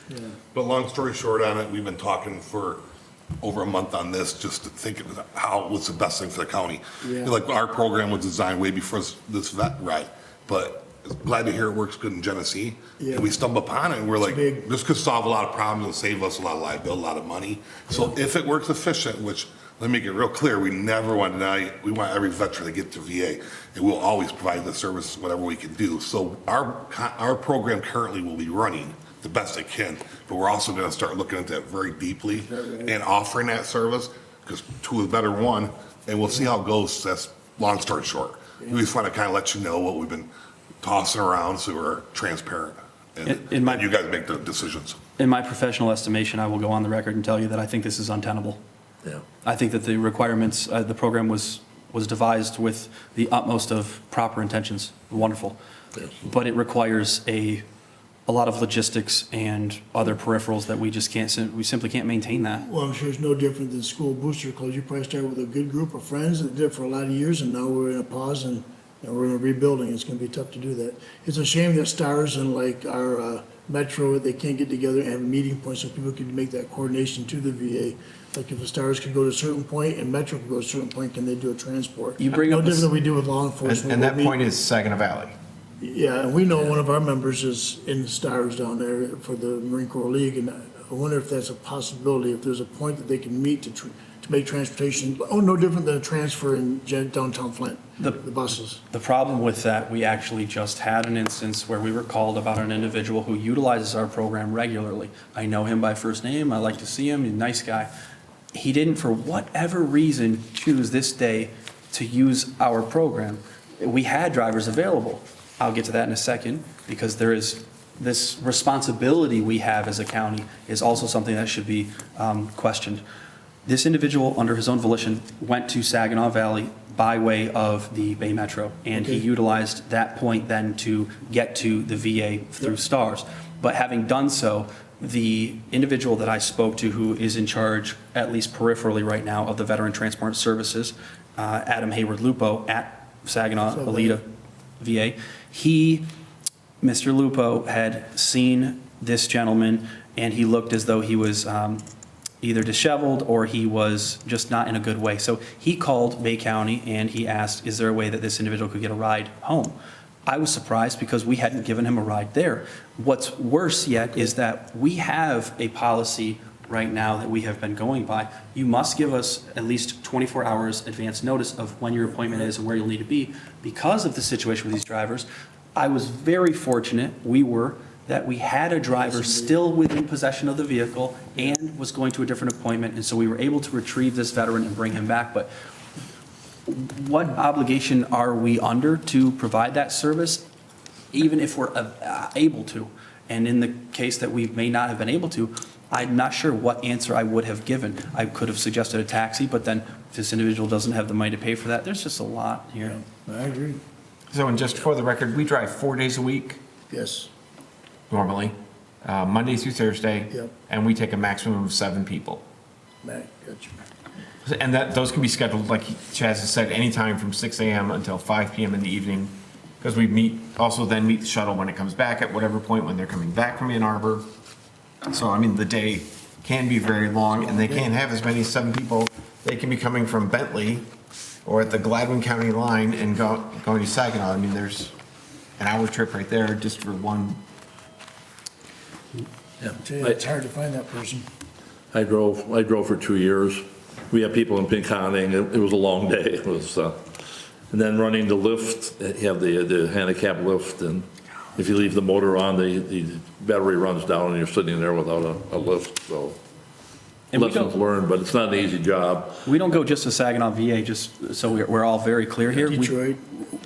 Yeah. But long story short on it, we've been talking for over a month on this, just to think of what's the best thing for the county. Yeah. Like, our program was designed way before this vet ride, but glad to hear it works good in Genesee. Yeah. And we stumbled upon it, and we're like, big. this could solve a lot of problems and save us a lot of liability, a lot of money. So if it works efficient, which, let me make it real clear, we never want to deny, we want every veteran to get to VA, and we'll always provide the service, whatever we can do. So our program currently will be running the best it can, but we're also going to start looking into it very deeply and offering that service, because 2 is better than 1, and we'll see how it goes. That's long story short. We just want to kind of let you know what we've been tossing around, so we're transparent, and you guys make the decisions. in my professional estimation, I will go on the record and tell you that I think this is untenable. Yeah. I think that the requirements, the program was devised with the utmost of proper intentions, wonderful. But it requires a lot of logistics and other peripherals that we just can't, we simply can't maintain that. Well, I'm sure it's no different than school booster clubs. You probably started with a good group of friends that did it for a lot of years, and now we're in a pause and we're in a rebuilding. It's gonna be tough to do that. It's a shame that stars and like our Metro, they can't get together and have a meeting point so people can make that coordination to the VA. Like if the stars can go to a certain point and Metro can go to a certain point, can they do a transport? You bring No up a different than we do with law enforcement. And that We'll point is Saginaw Valley. Yeah, and we know one of our members is in the stars down there for the Marine Corps League, and I wonder if that's a possibility, if there's a point that they can meet to make transportation, no different than a transfer in downtown Flint, the buses. The problem with that, we actually just had an instance where we were called about an individual who utilizes our program regularly. I know him by first name, I like to see him, he's a nice guy. He didn't, for whatever reason, choose this day to use our program. We had drivers available. I'll get to that in a second, because there is this responsibility we have as a county is also something that should be questioned. This individual, under his own volition, went to Saginaw Valley by way of the Bay Metro, and he utilized that point then to get to the VA through STARS. But having done so, the individual that I spoke to, who is in charge, at least peripherally right now, of the Veteran Transport Services, Adam Hayward Lupo at Saginaw Alita VA, Mr. Lupo had seen this gentleman, and he looked as though he was either disheveled or he was just not in a good way. So he called Bay County and he asked, is there a way that this individual could get a ride home? I was surprised because we hadn't given him a ride there. What's worse yet is that we have a policy right now that we have been going by. You must give us at least 24 hours advance notice of when your appointment is and where you'll need to be. Because of the situation with these drivers, I was very fortunate, that we had a driver still within possession of the vehicle and was going to a different appointment, and so we were able to retrieve this veteran and bring him back. But what obligation are we under to provide that service, even if we're able to? And in the case that we may not have been able to, I'm not sure what answer I would have given. I could have suggested a taxi, but then if this individual doesn't have the money to pay for that, there's just a lot here. I agree. So, and just for the record, we drive 4 days a week Yes. normally, Monday through Thursday. Yep. And we take a maximum of 7 people. Matt, gotcha. And those can be scheduled, like Chaz has said, anytime from 6 a.m. until 5 p.m. in the evening. Because we meet the shuttle when it comes back at whatever point when they're coming back from Ann Arbor. So, I mean, the day can be very long, and they can't have as many as 7 people. They can be coming from Bentley or at the Gladwin County line and going to Saginaw. I mean, there's an hour trip right there just for one. It's hard to find that person. I drove for 2 years. We had people in Pinconning. It was a long day. It was, and then running the lift, you have the handicap lift, and if you leave the motor on, the battery runs down and you're sitting there without a lift, so. And Lessons learned, but it's not an easy job. We don't go just to Saginaw VA, just so we're all very clear here. Detroit.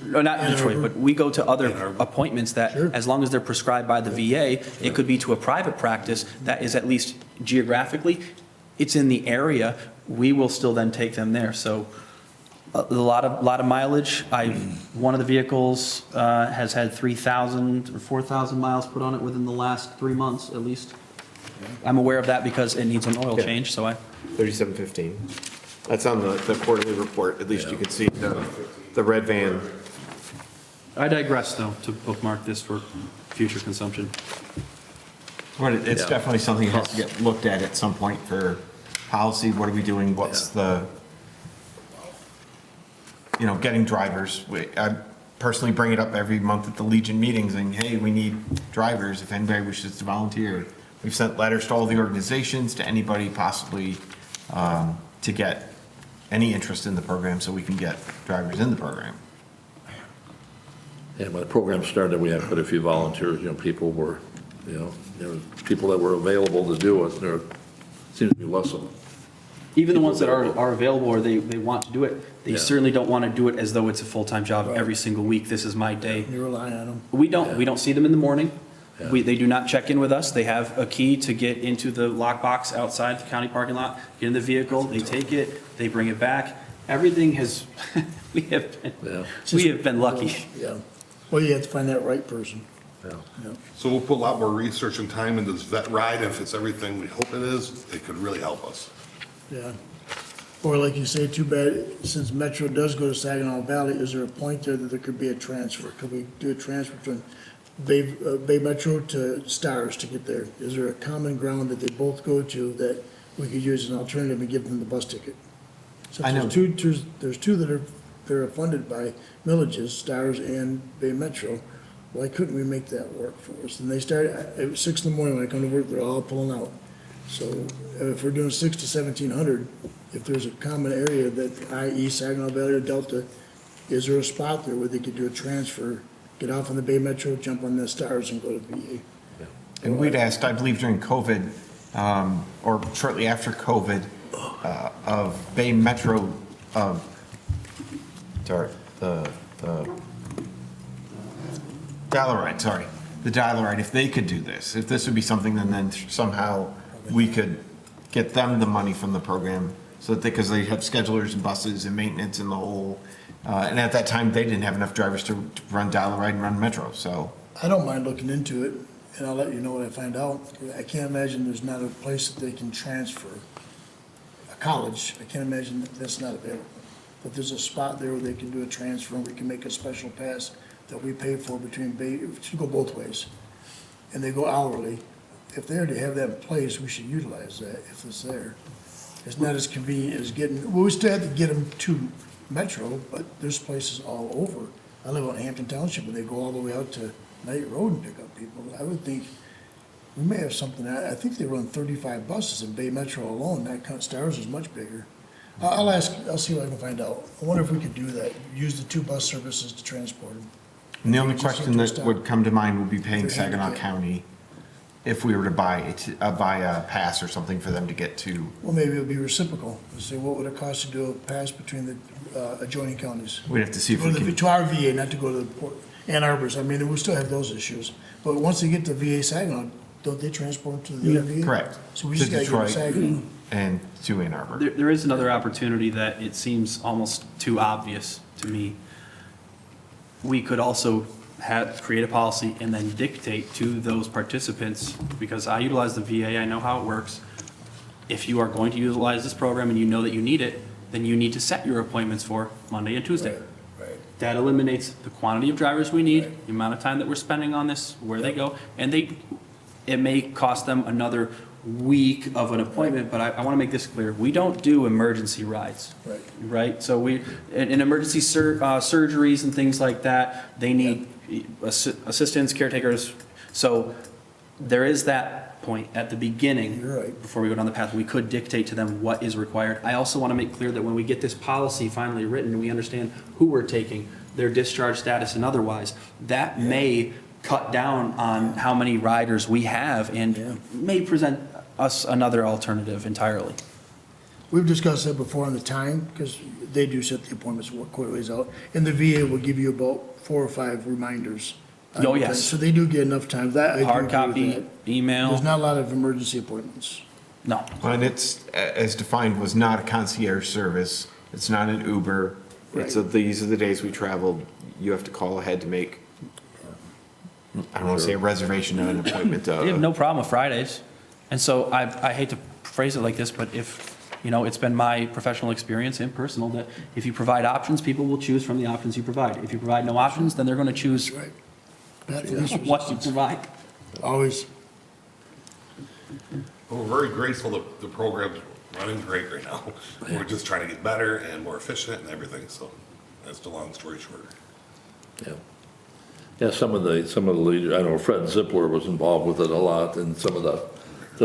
No, not Ann Detroit, Arbor. but we go to other appointments that, Sure. as long as they're prescribed by the VA, it could be to a private practice that is at least geographically, it's in the area, we will still then take them there. So a lot of mileage. One of the vehicles has had 3,000 or 4,000 miles put on it within the last 3 months, at least. I'm aware of that because it needs an oil change, so 3715. That's on the quarterly report. At least you can see the red van. I digress, though, to bookmark this for future consumption. But it's Yeah. definitely something that has to get looked at some point for policy. What are we doing? What's getting drivers. I personally bring it up every month at the Legion meetings and, hey, we need drivers if anybody wishes to volunteer. We've sent letters to all the organizations, to anybody possibly to get any interest in the program so we can get drivers in the program. And when the program started, we had quite a few volunteers, people were, there were people that were available to do it. There seems to be less of them. Even the ones that are available or they want to do it, they certainly don't want to do it as though it's a full-time job every single week. This is my day. You rely on them. We don't see them in the morning. They do not check in with us. They have a key to get into the lockbox outside the county parking lot, get in the vehicle, they take it, they bring it back. Everything has, we have been lucky. Yeah. Well, you have to find that right person. Yeah. Yeah. So we'll put a lot more research and time into this vet ride. If it's everything we hope it is, it could really help us. Yeah. Or like you say, too bad, since Metro does go to Saginaw Valley, is there a point there that there could be a transfer? Could we do a transfer from Bay Metro to Stars to get there? Is there a common ground that they both go to that we could use as an alternative and give them the bus ticket? So I know. There's two that are funded by villages, Stars and Bay Metro. Why couldn't we make that work for us? And they started, it was 6 in the morning when I come to work, they're all pulling out. So if we're doing 6 to 1,700, if there's a common area that, i.e. Saginaw Valley or Delta, is there a spot there where they could do a transfer, get off on the Bay Metro, jump on the Stars and go to VA? And we'd asked, I believe during COVID, or shortly after COVID, of Bay Metro, sorry, the Dial-A-Ride, sorry, the Dial-A-Ride, if they could do this, if this would be something, then somehow we could get them the money from the program, so that because they have schedulers and buses and maintenance and the whole, and at that time, they didn't have enough drivers to run Dial-A-Ride and run Metro, so. I don't mind looking into it, and I'll let you know what I find out. I can't imagine there's not a place that they can transfer. A college, I can't imagine that that's not available. But there's a spot there where they can do a transfer, and we can make a special pass that we pay for between Bay, it should go both ways. And they go hourly. If they already have that in place, we should utilize that if it's there. It's not as convenient as getting, well, we still have to get them to Metro, but there's places all over. I live on Hampton Township, and they go all the way out to Knight Road and pick up people. I would think we may have something, I think they run 35 buses in Bay Metro alone. That Stars is much bigger. I'll ask, I'll see what I can find out. I wonder if we could do that, use the 2 bus services to transport them. And the only question that would come to mind would be paying Saginaw County if we were to buy a pass or something for them to get to. Well, maybe it'll be reciprocal. Say, what would it cost to do a pass between the adjoining counties? We'd have to see if we can. To our VA, not to go to the Port, Ann Arbor's. I mean, we still have those issues. But once they get to VA Saginaw, don't they transport them to the other VA? Correct. So we just gotta get to Saginaw. And to Ann Arbor. There is another opportunity that it seems almost too obvious to me. We could also create a policy and then dictate to those participants, because I utilize the VA, I know how it works. If you are going to utilize this program and you know that you need it, then you need to set your appointments for Monday and Tuesday. Right. That eliminates the quantity of drivers we need, the amount of time that we're spending on this, where they go, and it may cost them another week of an appointment, but I want to make this clear. We don't do emergency rides. Right. Right? So in emergency surgeries and things like that, they need assistants, caretakers. So there is that point at the beginning. You're right. Before we go down the path, we could dictate to them what is required. I also want to make clear that when we get this policy finally written, and we understand who we're taking, their discharge status and otherwise, that may cut down on how many riders we have and may present us another alternative entirely. We've discussed that before on the time, because they do set the appointments quite a ways out. And the VA will give you about 4 or 5 reminders. Oh, yes. So they do get enough time. That, I do Hard agree with copy, that. email, There's not a lot of emergency appointments. no. And it's, as defined, was not a concierge service. It's not an Uber. It's these are the days we traveled. You have to call ahead to make, I don't want to say a reservation of an appointment. We have no problem with Fridays. And so I hate to phrase it like this, but if, it's been my professional experience and personal that if you provide options, people will choose from the options you provide. If you provide no options, then they're going to choose Right. Bad for these what you reasons. provide. Always. Well, we're very grateful that the program's running great right now. We're just trying to get better and more efficient and everything, so that's the long story short. Yeah. Yeah, some of the leaders, I know Fred Zippler was involved with it a lot, and some of the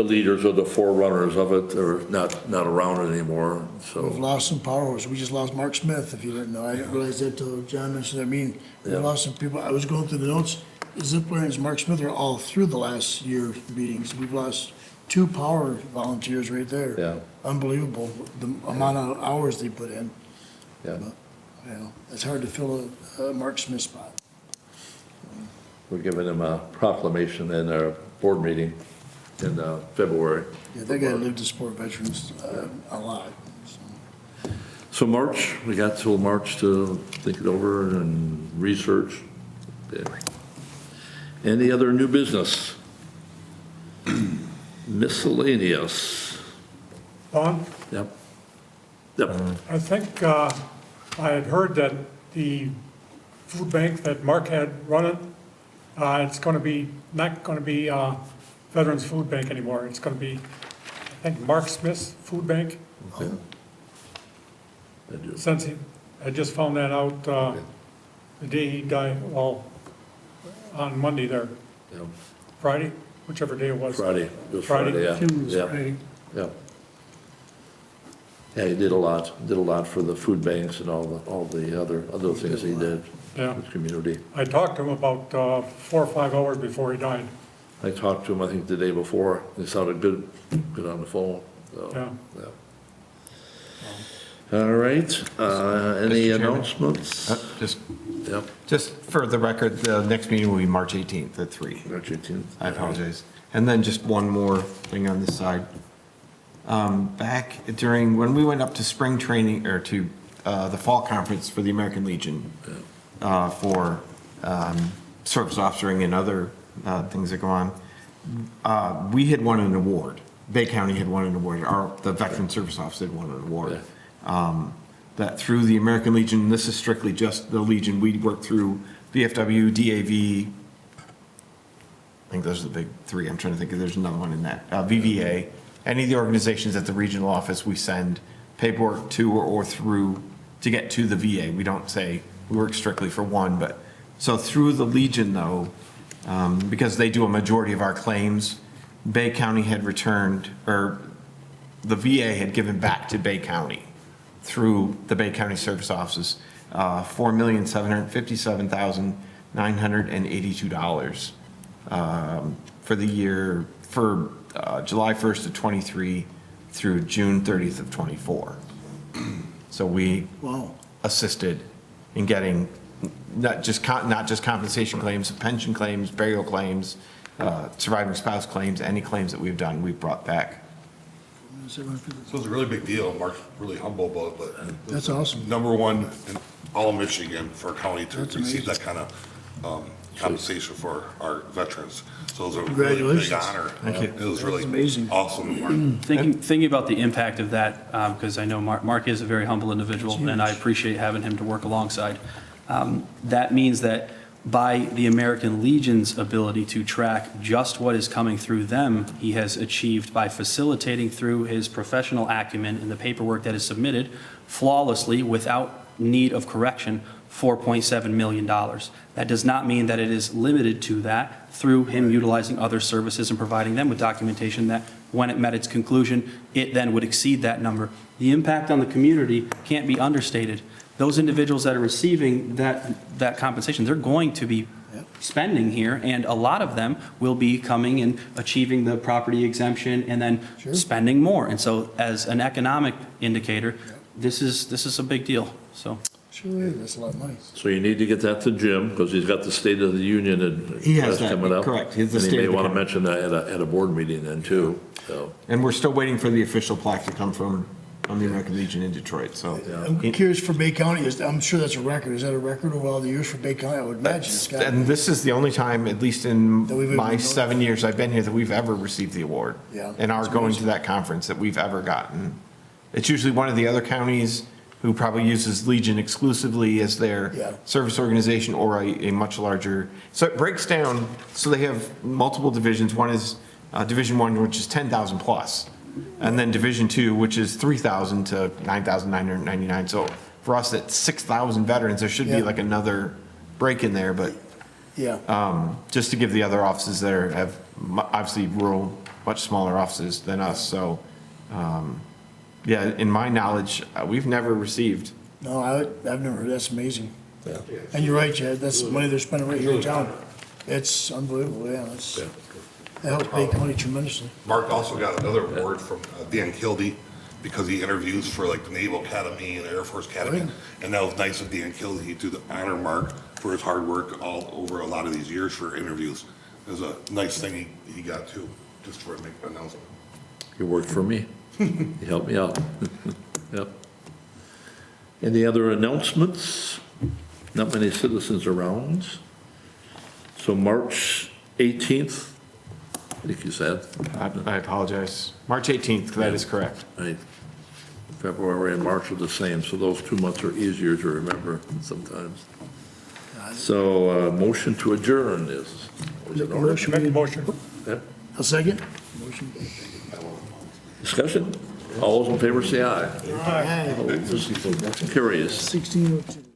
leaders or the forerunners of it are not around anymore, so. We've lost some powers. We just lost Mark Smith, if you didn't know. I didn't realize that till John mentioned that. I mean, we lost some people. I was going through the notes. Zippler and Mark Smith are all through the last year meetings. We've lost 2 power volunteers right there. Yeah. Unbelievable, the amount of hours they put in. Yeah, But, it's hard to fill a Mark Smith spot. we're giving him a proclamation in our board meeting in February. Yeah, that guy lived to support veterans a lot. So. So March, we got till March to think it over and research. Yeah. Any other new business? Miscellaneous. Don, Yep. I think I had heard that the food bank that Mark had running, it's going to be, not going to be Veterans Food Bank anymore. It's going to be, I think, Mark Smith's Food Bank. Okay. I do. Since I just found that out the day he died, well, on Monday there, Yep. Friday. whichever day it was. Friday, it was Friday. Friday, yeah. Jim was Yeah, right. yeah. Yeah, he did a lot for the food banks and all the other things he did Yeah. for the community. I talked to him about 4 or 5 hours before he died. I talked to him, I think, the day before. He sounded good on the phone, so, Yeah. yeah. All right, any Chairman? announcements? Yep, Just for the record, the next meeting will be March 18th at 3. March 18th. I apologize. And then just one more thing on this side. Back during, when we went up to spring training, or to the fall conference for the American Legion, for service officering and other things that go on, we had won an award. Bay County had won an award, the Veteran Service Officer had won an award. That through the American Legion, this is strictly just the Legion, we worked through VFW, DAV, I think those are the big three. I'm trying to think if there's another one in that. VVA, any of the organizations at the regional office, we send paperwork to or through to get to the VA. We don't say we work strictly for one, but so through the Legion though, because they do a majority of our claims, Bay County had returned, or the VA had given back to Bay County through the Bay County Service Offices, $4,757,982 for the year, for July 1st of 23 through June 30th of 24. So we Wow. assisted in getting not just compensation claims, pension claims, burial claims, surviving spouse claims, any claims that we've done, we've brought back. So it's a really big deal. Mark's really humble about it, but. That's awesome. Number one in all Michigan for a county to That's receive amazing. that kind of compensation for our veterans. So it was a really big Congratulations. honor. Thank you. It was really amazing. awesome, Mark. Thinking about the impact of that, because I know Mark is a very humble individual, and I appreciate having him to work alongside. That means that by the American Legion's ability to track just what is coming through them, he has achieved by facilitating through his professional acumen and the paperwork that is submitted flawlessly without need of correction, $4.7 million. That does not mean that it is limited to that through him utilizing other services and providing them with documentation that when it met its conclusion, it then would exceed that number. The impact on the community can't be understated. Those individuals that are receiving that compensation, they're going to be spending here, and a lot of them will be coming and achieving the property exemption and then spending more. And so as an economic indicator, this is a big deal, so. Sure is, that's a lot of money. So you need to get that to Jim, because he's got the State of the Union and He has that's that, coming up. correct. He has the And he State may of the want to County. mention that at a board meeting then too, so. And we're still waiting for the official plaque to come from the American Legion in Detroit, so. I'm curious for Bay County, I'm sure that's a record. Is that a record of all the years for Bay County? I would imagine it's got. And this is the only time, at least in That we've ever my known. 7 years I've been here, that we've ever received the award. Yeah, And are that's going amazing. to that conference that we've ever gotten. It's usually one of the other counties who probably uses Legion exclusively as their Yeah. service organization, or a much larger. So it breaks down, so they have multiple divisions. One is Division 1, which is 10,000 plus. And then Division 2, which is 3,000 to 9,999. So for us, at 6,000 veterans, there should be Yeah. like another break in there, but Yeah, just to give the other offices there have obviously rural, much smaller offices than us. So, yeah, in my knowledge, we've never received. no, I've never heard, that's amazing. And you're right, Chad, that's money they're spending right here in town. It's unbelievable, yeah, that helps Bay County tremendously. Mark also got another award from Dan Kildee because he interviews for like the Naval Academy and Air Force Academy. Right. And that was nice of Dan Kildee to honor Mark for his hard work all over a lot of these years for interviews. It was a nice thing he got too, just for a make an announcement. You worked for me. You helped me out. Yep. Any other announcements? Not many citizens around. So March 18th, I think you said. I apologize. March 18th, that is correct. Right. February and March are the same, so those 2 months are easier to remember sometimes. So motion to adjourn is in order. Make a motion. Yep. A second? Motion. Discussion? All those in favor say aye. Aye. Opposed? Motion carries. 1602.